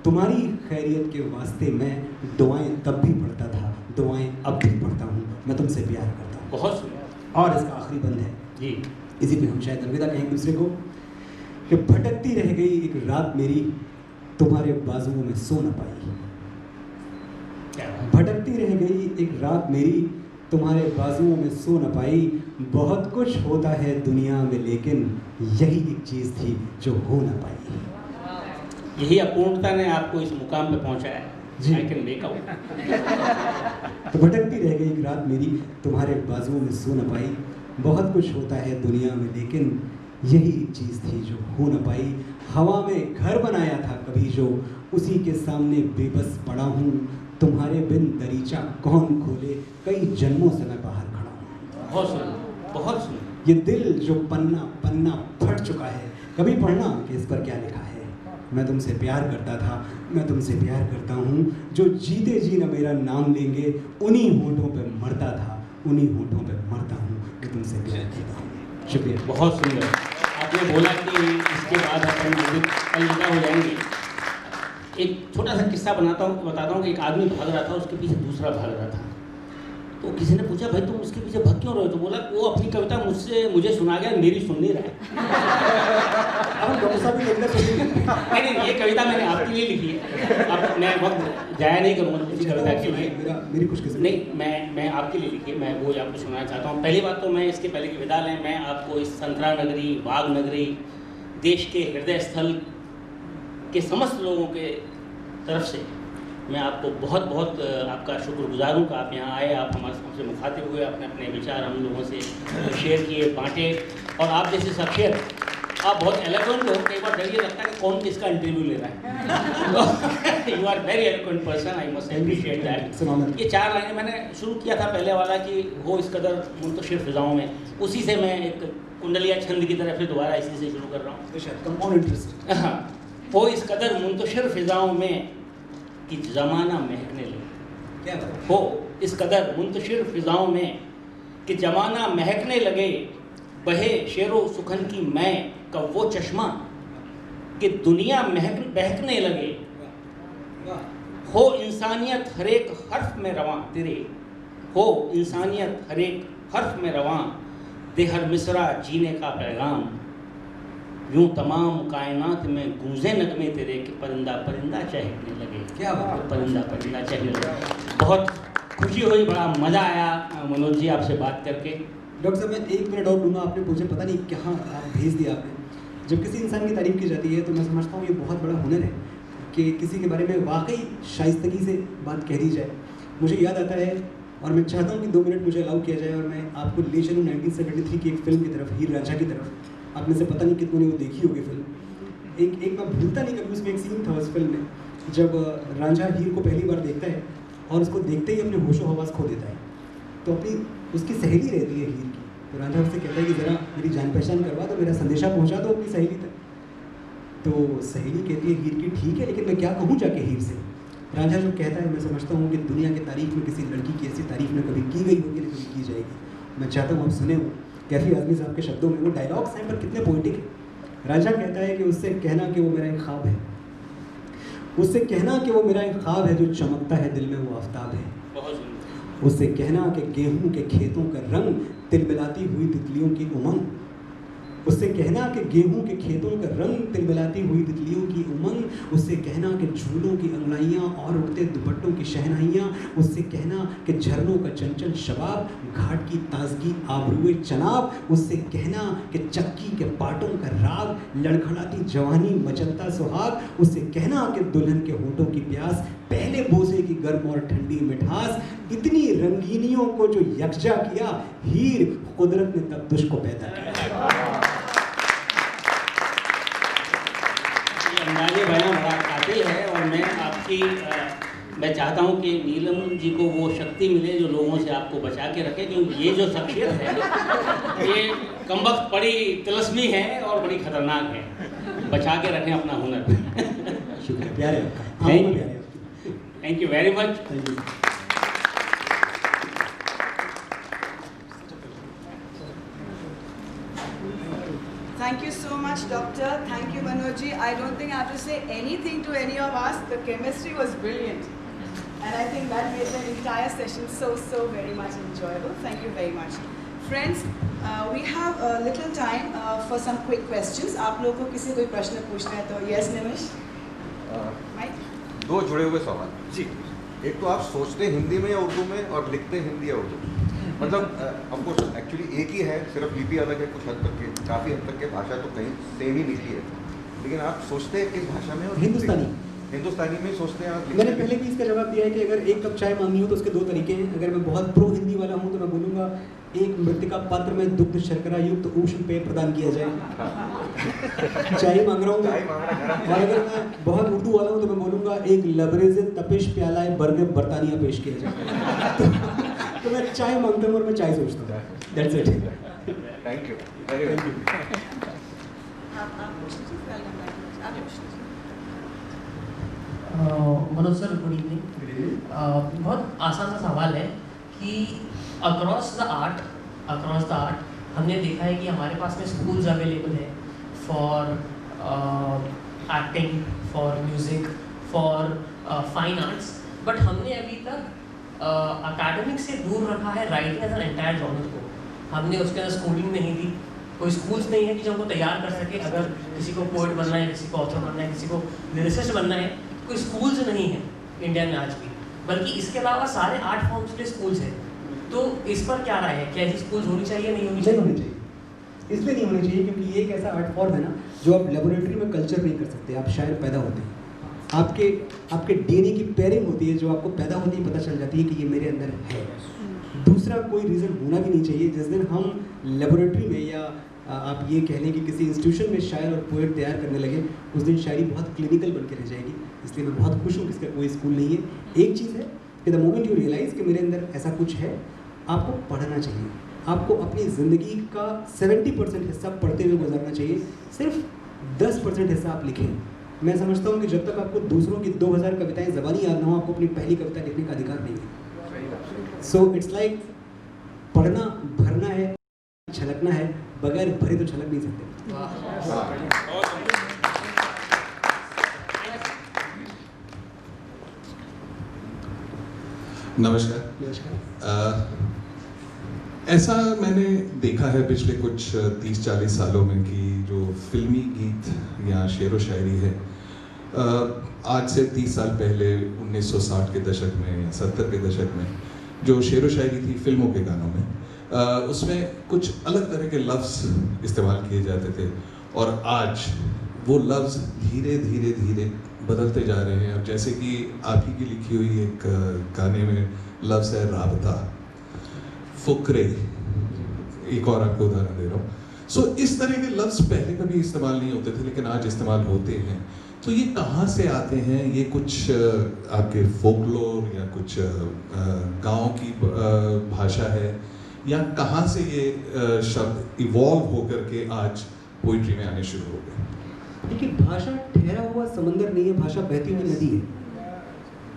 D: तुम्हारी खैरियत के वास्ते मैं दुआएं तब भी पढ़ता था, दुआएं अब भी पढ़ता हूँ, मैं तुमसे प्यार करता हूँ।
E: बहुत सुंदर।
D: और इसका आखिरी बंद है
E: जी,
D: इसी पे हम शायद अलविदा कहेंगे दूसरे को, कि भटकती रह गई एक रात मेरी, तुम्हारे बाजुओं में सो न पाई।
E: क्या
D: भटकती रह गई एक रात मेरी, तुम्हारे बाजुओं में सो न पाई, बहुत कुछ होता है दुनिया में लेकिन यही एक चीज़ थी जो हो न पाई।
E: यही अपूर्णता ने आपको इस मुकाम पे पहुंचाया
D: जी।
E: I can make out.
D: तो भटकती रह गई एक रात मेरी, तुम्हारे बाजुओं में सो न पाई, बहुत कुछ होता है दुनिया में लेकिन यही एक चीज़ थी जो हो न पाई। हवा में घर बनाया था कभी जो, उसी के सामने बेबस पड़ा हूँ, तुम्हारे बिन दरीचा कौन खोले, कई जन्मों से मैं बाहर खड़ा हूँ।
E: बहुत सुंदर, बहुत सुंदर।
D: ये दिल जो पन्ना पन्ना फट चुका है, कभी पढ़ना कि इस पर क्या लिखा है। मैं तुमसे प्यार करता था, मैं तुमसे प्यार करता हूँ, जो जीते जी न मेरा नाम लेंगे, उन्हीं होठों पे मरता था, उन्हीं होठों पे मरता हूँ, कि तुमसे प्यार करता हूँ। शुक्रिया।
E: बहुत सुंदर। आपने बोला कि इसके बाद अपन अलविदा हो जाएंगे। एक छोटा सा किस्सा बताता हूँ कि एक आदमी भाग रहा था, उसके पीछे दूसरा भाग रहा था। तो किसी ने पूछा, भाई तुम उसके पीछे भाग क्यों रहे हो? तो बोला वो अपनी कविता मुझे सुना गया, मेरी सुन नहीं रहा है।
D: अब डॉक्टर साहब की कविता सुनिए।
E: नहीं, ये कविता मैंने आपके लिए लिखी है। अब मैं वक्त जाया नहीं करूँगा किसी कविता के लिए।
D: मेरी खुशकिस्मती।
E: नहीं, मैं आपके लिए लिखी है, मैं वो आपको सुनाना चाहता हूँ। पहली बात तो मैं इसके पहले की विदा लें, मैं आपको इस संतरा नगरी, बाघ नगरी, देश के हृदय स्थल के समस्त लोगों के तरफ से मैं आपको बहुत बहुत आपका शुक्रगुजार हूँ कि आप यहाँ आए, आप हमसे मुखातिब हुए, अपने अपने विचार हम लोगों से शेयर किए, बांटे। और आप जैसे शख्सियत, आप बहुत एलोक्वेंट हो, कई बार डर ये लगता है कि कौन किसका इंटरव्यू ले रहा है। You are very eloquent person, I must appreciate that. ये 4 लाइनें मैंने शुरू किया था पहले वाला कि हो इस कदर मुंतशिर फिजाओं में, उसी से मैं एक कुंडलिया छंद की तरफ से दोबारा इसी से शुरू कर रहा हूँ। हाँ, हो इस कदर मुंतशिर फिजाओं में कि ज़माना महकने लगे।
D: क्या बात?
E: हो इस कदर मुंतशिर फिजाओं में कि ज़माना महकने लगे, बहे शेरो सुखन की मैं का वो चश्मा कि दुनिया बहकने लगे। हो इंसानियत हर एक हर्फ में रवां तेरे, हो इंसानियत हर एक हर्फ में रवां, दे हर मिसरा जीने का पैगाम, यूं तमाम कायनात में गूंजे नगमे तेरे कि परिंदा परिंदा चहकने लगे।
D: क्या बात?
E: परिंदा परिंदा चहकने लगे। बहुत खुशी हुई, बड़ा मज़ा आया मनोज जी आपसे बात करके।
D: डॉक्टर साहब मैं 1 मिनट और लूँगा, आपने मुझे पता नहीं कहाँ आप भेज दिया आपने। जब किसी इंसान की तारीफ़ की जाती है तो मैं समझता हूँ ये बहुत बड़ा हुनर है कि किसी के बारे में वाकई शाइस्तगी से बात कह दी जाए। मुझे याद आता है और मैं चाहता हूँ कि 2 मिनट मुझे अलाउ किया जाए और मैं आपको ले चलूँ 1973 की एक फ़िल्म की तरफ, हीर रांझा की तरफ। आप में से पता नहीं कितनों ने वो देखी होगी फिल्म। एक मैं भूलता नहीं कभी, उसमें एक सीन था उस फिल्म में जब रांझा हीर को पहली बार देखता है और उसको देखते ही अपने होशो हवास खो देता है। तो अपनी उसकी सहेली रहती है हीर की, तो रांझा उससे कहता है कि ज़रा मेरी जान पहचान करवा दो, मेरा संदेशा पहुंचा दो अपनी सहेली तक। तो सहेली कहती है हीर की, ठीक है लेकिन मैं क्या कहूँ जाके हीर से। रांझा जो कहता है, मैं समझता हूँ कि दुनिया की तारीफ में किसी लड़की की ऐसी तारीफ न कभी की गई होगी, न कभी की जाएगी। मैं चाहता हूँ आप सुने हो कैफी आज़मी साहब के शब्दों में, वो डायलॉग्स हैं पर कितने पोइटिक है। रांझा कहता है कि उससे कहना कि वो मेरा एक ख्वाब है, उससे कहना कि वो मेरा एक ख्वाब है जो चमकता है दिल में वो आफ्ताब है, उससे कहना कि गेहूं के खेतों का रंग तिलमिलाती हुई तितलियों की उमंग, उससे कहना कि गेहूं के खेतों का रंग तिलमिलाती हुई तितलियों की उमंग, उससे कहना कि झूलों की अंगड़ाइयाँ और उड़ते दुपट्टों की शहनाइयाँ, उससे कहना कि झरनों का चंचल शबाब, घाट की ताजगी आबरूए चनाब, उससे कहना कि चक्की के पाटों का राग, लड़खड़ाती जवानी मचलता सुहाग, उससे कहना कि दुल्हन के होठों की प्यास, पहले बोसे की गर्म और ठंडी मिठास, इतनी रंगीनियों को जो यकजा किया हीर कुदरत ने तब तुझको पैदा किया।
E: अंदाजे बयां बड़ा कातिल है और मैं चाहता हूं कि नीलम जी को वो शक्ति मिले जो लोगों से आपको बचा के रखे, क्योंकि ये जो शख्सियत है ये कमबख्त बड़ी तिलस्मी है और बड़ी खतरनाक है। बचा के रखें अपना हुनर।
D: शुक्रिया, प्यार है आपका।
E: Thank
D: आपको
E: you.
D: प्यार है आपकी।
E: Thank you very much.
D: Thank you.
A: Thank you so much, Doctor. Thank you, Manojji. I don't think I have to say anything to any of us. The chemistry was brilliant. And I think that made the entire session so very much enjoyable. Thank you very much. Friends, we have a little time for some quick questions. आप लोगों को किसी कोई प्रश्न पूछना है तो yes, Nimish? Mike?
F: दो जुड़े हुए सवाल जी। एक तो आप सोचते हिंदी में या उर्दू में और लिखते हिंदी या उर्दू, मतलब ऑफकोर्स एक्चुअली एक ही है, सिर्फ लिपि अलग है, कुछ हद तक के, काफ़ी हद तक के भाषा तो कहीं सेम ही लिपि है, लेकिन आप सोचते हैं किस भाषा में? और हिंदुस्तानी में सोचते हैं आप?
D: मैंने पहले भी इसका जवाब दिया है कि अगर एक कप चाय मांगनी हो तो उसके दो तरीके हैं। अगर मैं बहुत प्रो हिंदी वाला हूँ तो मैं बोलूँगा एक मृतिका पात्र में दुग्ध शर्करा युक्त उष्ण पेय प्रदान किया जाए, चाय मांग रहा हूँ। और अगर मैं बहुत उर्दू वाला हूँ तो मैं बोलूँगा एक लबरेज तपिश प्याला बर्ग बर्तानिया पेश किया जाए। तो मैं चाय मांगता हूँ और मैं चाय सोचता हूँ। That's it.
F: Thank you, very thank you.
G: Manoj sir, good evening. बहुत आसान सा सवाल है कि अक्रॉस द आर्ट हमने देखा है कि हमारे पास में स्कूल्स अवेलेबल है for acting, for music, for fine arts, but हमने अभी तक अकेडमिक से दूर रखा है writing as an entire genre को। हमने उसके अंदर स्कूलिंग नहीं दी, कोई स्कूल्स नहीं है कि जो हमको तैयार कर सके। अगर किसी को पोएट बनना है, किसी को ऑथर बनना है, किसी को लिरिसिस्ट बनना है, कोई स्कूल्स नहीं है इंडिया में आज भी, बल्कि इसके अलावा सारे आर्ट फॉर्म्स के स्कूल्स हैं। तो इस पर क्या राय है, क्या ऐसी स्कूल्स होनी चाहिए, नहीं होनी चाहिए?
D: नहीं होनी चाहिए। इसलिए नहीं होनी चाहिए क्योंकि ये एक ऐसा आर्ट फॉर्म है ना जो आप लेबोरेटरी में कल्चर नहीं कर सकते। आप शायर पैदा होते हैं, आपके डीएनए की पेयरिंग होती है, जो आपको पैदा होते ही पता चल जाती है कि ये मेरे अंदर है। दूसरा कोई रीज़न होना भी नहीं चाहिए। जिस दिन हम लेबोरेटरी में या आप ये कह लें कि किसी इंस्टीट्यूशन में शायर और पोएट तैयार करने लगे, उस दिन शायरी बहुत क्लिनिकल बन के रह जाएगी। इसलिए मैं बहुत खुश हूँ कि इसका कोई स्कूल नहीं है। एक चीज़ है कि द मोमेंट यू रियलाइज़ कि मेरे अंदर ऐसा कुछ है, आपको पढ़ना चाहिए। आपको अपनी ज़िंदगी का 70% हिस्सा पढ़ते हुए गुजारना चाहिए, सिर्फ 10% हिस्सा आप लिखें। मैं समझता हूँ कि जब तक आपको दूसरों की 2000 कविताएं ज़बानी याद ना हो, आपको अपनी पहली कविता लिखने का अधिकार नहीं है। सो इट्स लाइक पढ़ना भरना है, छलकना है, बगैर भरे तो छलक नहीं सकते।
H: नमस्कार। ऐसा मैंने देखा है पिछले कुछ 30-40 सालों में कि जो फिल्मी गीत या शेर व शायरी है, आज से 30 साल पहले 1960 के दशक में या 70 के दशक में जो शेर व शायरी थी फिल्मों के गानों में, उसमें कुछ अलग तरह के लफ्ज़ इस्तेमाल किए जाते थे, और आज वो लफ्ज़ धीरे धीरे धीरे बदलते जा रहे हैं। अब जैसे कि आप ही की लिखी हुई एक गाने में लफ्ज़ है राबता, फुकरे, एक और आपको उदाहरण दे रहा हूँ। सो इस तरह के लफ्ज़ पहले कभी इस्तेमाल नहीं होते थे, लेकिन आज इस्तेमाल होते हैं। तो ये कहाँ से आते हैं? ये कुछ आपके फोकलोर या कुछ गाँव की भाषा है, या कहाँ से ये शब्द इवॉल्व होकर के आज पोइट्री में आने शुरू हो गए?
D: देखिए, भाषा ठहरा हुआ समंदर नहीं है, भाषा बहती हुई नदी है।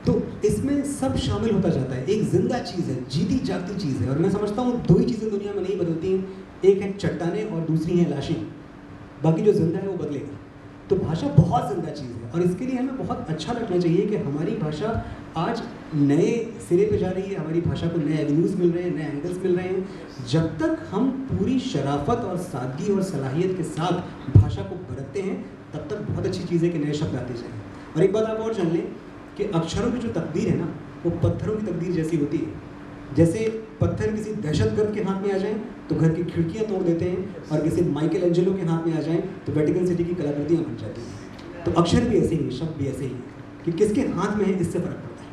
D: तो इसमें सब शामिल होता जाता है। एक जिंदा चीज़ है, जीती जागती चीज़ है। और मैं समझता हूँ दो ही चीज़ें दुनिया में नहीं बदलती हैं, एक है चट्टानें और दूसरी है लाशें। बाकी जो जिंदा है वो बदलेगा। तो भाषा बहुत जिंदा चीज़ है, और इसके लिए हमें बहुत अच्छा लगना चाहिए कि हमारी भाषा आज नए सिरे पे जा रही है। हमारी भाषा को नए एवेन्यूज़ मिल रहे हैं, नए एंगल्स मिल रहे हैं। जब तक हम पूरी शराफत और सादगी और सलाहियत के साथ भाषा को बरतते हैं, तब तक बहुत अच्छी चीज़ है कि नए शब्द आते जाएँ। और एक बात आप और जान लें कि अक्षरों की जो तकदीर है ना, वो पत्थरों की तकदीर जैसी होती है। जैसे पत्थर किसी दहशतगर्द के हाथ में आ जाएं तो घर की खिड़कियां तोड़ देते हैं, और किसी माइकल एंजेलो के हाथ में आ जाएं तो वेटिकन सिटी की कलाकृतियां बन जाती हैं। तो अक्षर भी ऐसे ही है, शब्द भी ऐसे ही है कि किसके हाथ में है, इससे फर्क पड़ता है।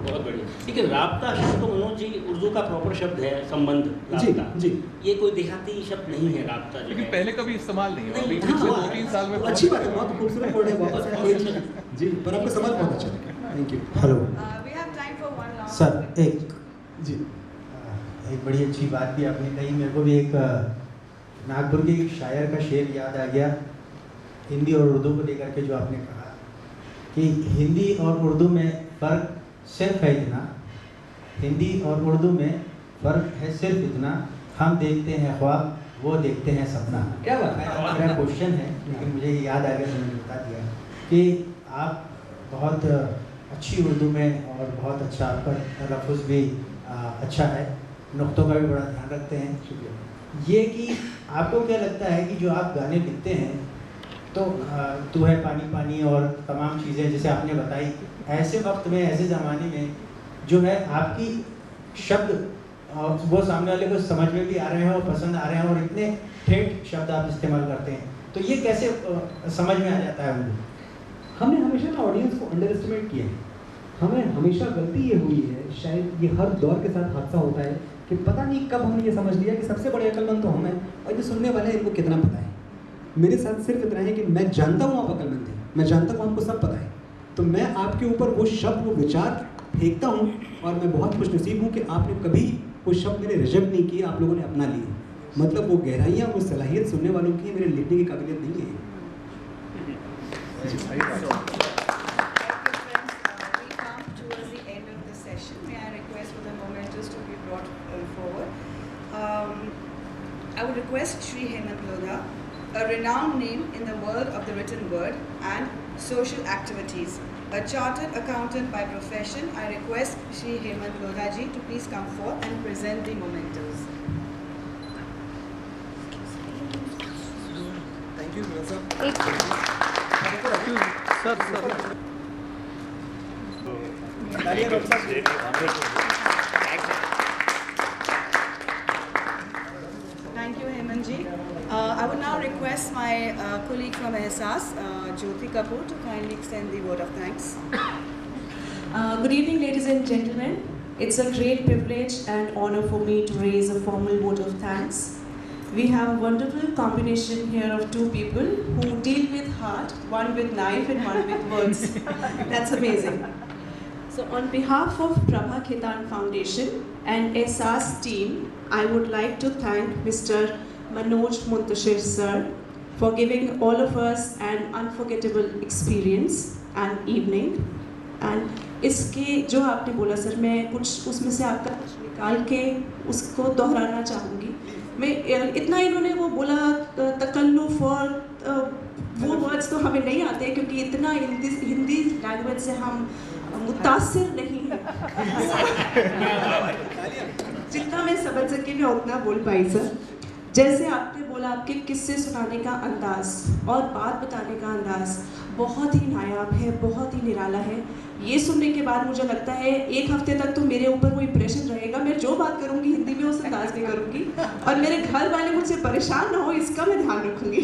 E: बहुत बढ़िया। लेकिन राब्ता शब्द तो मनोज जी उर्दू का प्रॉपर शब्द है, संबंध, राब्ता।
D: जी।
E: ये कोई देहाती शब्द नहीं है राब्ता जो है।
F: पहले कभी इस्तेमाल नहीं हुआ,
E: नहीं,
F: पिछले
E: हाँ,
F: 2-3 साल में
D: अच्छी बात है, बहुत खूबसूरत वर्ड है, वापस आया कोई चीज़। जी, पर आपका सवाल बहुत अच्छा है। Thank you.
I: Hello
A: We have time for one last
I: sir,
A: question.
I: एक बड़ी अच्छी बात भी आपने कही। मेरे को भी एक नागपुर के एक शायर का शेर याद आ गया, हिंदी और उर्दू को लेकर के जो आपने कहा कि हिंदी और उर्दू में फ़र्क सिर्फ है इतना, हिंदी और उर्दू में फ़र्क है सिर्फ इतना, हम देखते हैं ख्वाब, वो देखते हैं सपना।
D: क्या बात है?
I: मेरा क्वेश्चन है, लेकिन मुझे ये याद आ गया तो मैंने बता दिया कि आप बहुत अच्छी उर्दू में और बहुत अच्छा आपका तलफ़्फ़ुज़ भी अच्छा है, नुक्तों का भी बड़ा ध्यान रखते हैं। शुक्रिया। ये कि आपको क्या लगता है कि जो आप गाने लिखते हैं तो तू है पानी पानी और तमाम चीज़ें जैसे आपने बताई, ऐसे वक्त में, ऐसे ज़माने में जो है आपकी शब्द वो सामने वाले को समझ में भी आ रहे हैं और पसंद आ रहे हैं और इतने ठेठ शब्द आप इस्तेमाल करते हैं, तो ये कैसे समझ में आ जाता है उनको?
D: हमने हमेशा ना ऑडियंस को अंडर एस्टिमेट किया है। हमें हमेशा गलती ये हुई है, शायद ये हर दौर के साथ हादसा होता है कि पता नहीं कब हमने ये समझ लिया कि सबसे बड़े अक्लमंद तो हम हैं और जो सुनने वाले हैं इनको कितना पता है। मेरे साथ सिर्फ इतना है कि मैं जानता हूँ आप अक्लमंद हैं, मैं जानता हूँ आपको सब पता है, तो मैं आपके ऊपर वो शब्द, वो विचार फेंकता हूँ और मैं बहुत खुशनसीब हूँ कि आपने कभी वो शब्द मेरे रिजेक्ट नहीं किए, आप लोगों ने अपना लिए। मतलब वो गहराइयाँ, वो सलाहियत सुनने वालों की मेरे लिखने की काबिलियत नहीं है।
A: I would request Shri Hemant Lodha, a renowned name in the world of the written word and social activities. A chartered accountant by profession, I request Shri Hemant Lodha ji to please come forth and present the mementos.
D: Thank you, sir.
A: Thank you, Hemant ji. I would now request my colleague from Ehsaas, Jyoti Kapoor, to kindly extend the word of thanks.
J: Good evening, ladies and gentlemen. It's a great privilege and honor for me to raise a formal vote of thanks. We have a wonderful combination here of two people who deal with heart, one with knife and one with words. That's amazing. So on behalf of Prabha Khaitan Foundation and Ehsaas team, I would like to thank Mr. Manoj Muntashir sir for giving all of us an unforgettable experience and evening. And इसके जो आपने बोला सर, मैं कुछ उसमें से आपका कुछ निकाल के उसको दोहराना चाहूँगी। मैं इतना इन्होंने वो बोला तकल्लुफ़ और वो वर्ड्स तो हमें नहीं आते क्योंकि इतना हिंदी लैंग्वेज से हम मुतासिर नहीं हैं। जितना मैं समझ सकी मैं उतना बोल पाई सर। जैसे आपने बोला, आपके किस्से सुनाने का अंदाज़ और बात बताने का अंदाज़ बहुत ही नायाब है, बहुत ही निराला है। ये सुनने के बाद मुझे लगता है एक हफ्ते तक तो मेरे ऊपर वो इम्प्रेशन रहेगा। मैं जो बात करूँगी हिंदी में उस अंदाज में करूँगी और मेरे घर वाले मुझसे परेशान ना हो, इसका मैं ध्यान रखूँगी।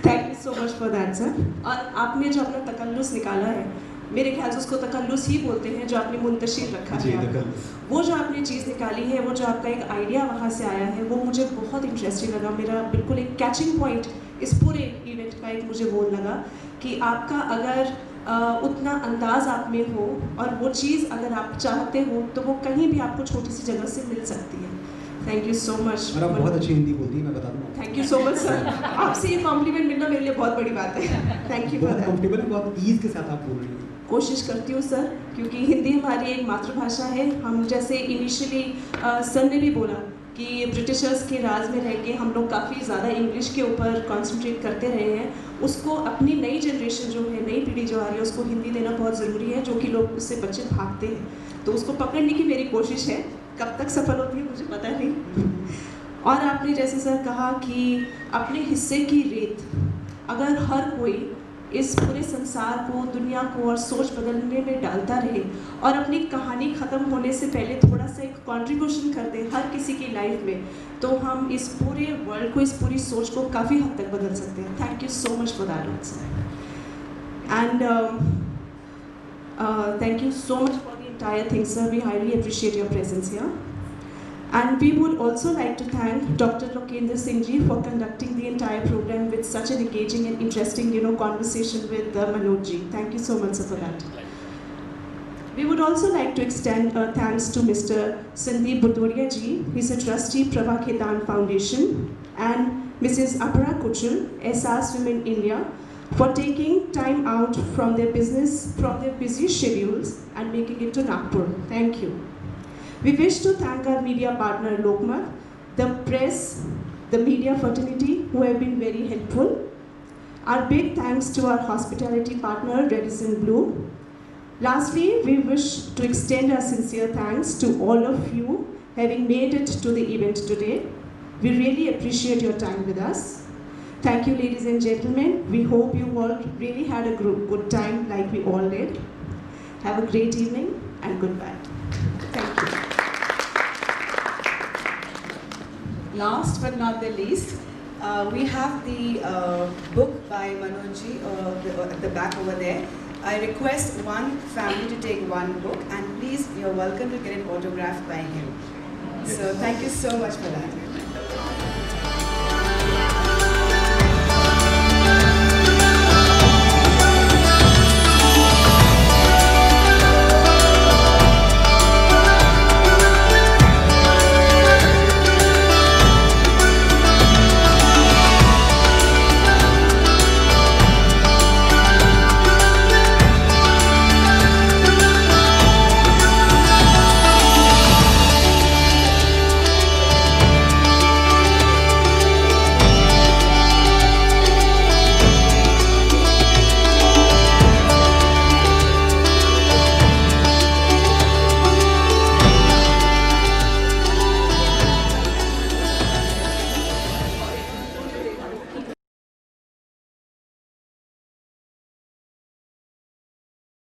J: Thank you so much for that sir. और आपने जो अपना तकल्लुस निकाला है, मेरे ख्याल से उसको तकल्लुस ही बोलते हैं, जो आपने मुंतशिर रखा है, वो जो आपने चीज़ निकाली है, वो जो आपका एक आइडिया वहाँ से आया है, वो मुझे बहुत इंटरेस्टिंग लगा। मेरा बिल्कुल एक कैचिंग पॉइंट इस पूरे इवेंट का एक मुझे वो लगा कि आपका अगर उतना अंदाज़ आप में हो और वो चीज़ अगर आप चाहते हो तो वो कहीं भी आपको छोटी सी जगह से मिल सकती है। Thank you so much.
D: और आप बहुत अच्छी हिंदी बोलती है, मैं बता दूँ।
J: Thank you so much sir. आपसे ये कॉम्प्लीमेंट मिलना मेरे लिए बहुत बड़ी बात है। Thank you for that.
D: Comfortable है, बहुत ईज़ के साथ आप बोल रही हैं।
J: कोशिश करती हूँ सर, क्योंकि हिंदी हमारी एक मातृभाषा है। हम जैसे इनिशियली सर ने भी बोला कि ब्रिटिशर्स के राज में रह के हम लोग काफ़ी ज़्यादा इंग्लिश के ऊपर कंसंट्रेट करते रहे हैं। उसको अपनी नई जनरेशन जो है, नई पीढ़ी जो आ रही है, उसको हिंदी देना बहुत ज़रूरी है, जो कि लोग उससे बच्चे भागते हैं। तो उसको पकड़ने की मेरी कोशिश है, कब तक सफल होती है मुझे पता नहीं। और आपने जैसे सर कहा कि अपने हिस्से की रेत, अगर हर कोई इस पूरे संसार को, दुनिया को और सोच बदलने में डालता रहे और अपनी कहानी ख़त्म होने से पहले थोड़ा सा एक कंट्रीब्यूशन कर दे हर किसी की लाइफ में, तो हम इस पूरे वर्ल्ड को, इस पूरी सोच को काफ़ी हद तक बदल सकते हैं। Thank you so much for that sir. And thank you so much for the entire thing sir, we highly appreciate your presence here. And we would also like to thank Dr. Lokendra Singh ji for conducting the entire program with such an engaging and interesting, conversation with Manoj ji. Thank you so much sir for that. We would also like to extend thanks to Mr. Sandeep Budoria ji. He's a trustee, Prabha Khaitan Foundation, and Mrs. Apara Kuchal, Ehsaas Women India, for taking time out from their busy schedules and making it to Nagpur. Thank you. We wish to thank our media partner Lokmat, the press, the media fraternity who have been very helpful. Our big thanks to our hospitality partner Redison Blue. Lastly, we wish to extend our sincere thanks to all of you having made it to the event today. We really appreciate your time with us. Thank you, ladies and gentlemen. We hope you all really had a good time like we all did. Have a great evening and goodbye. Thank you.
A: Last but not the least, we have the book by Manojji at the back over there. I request one family to take one book, and please, you're welcome to get it autographed by him. So thank you so much for that.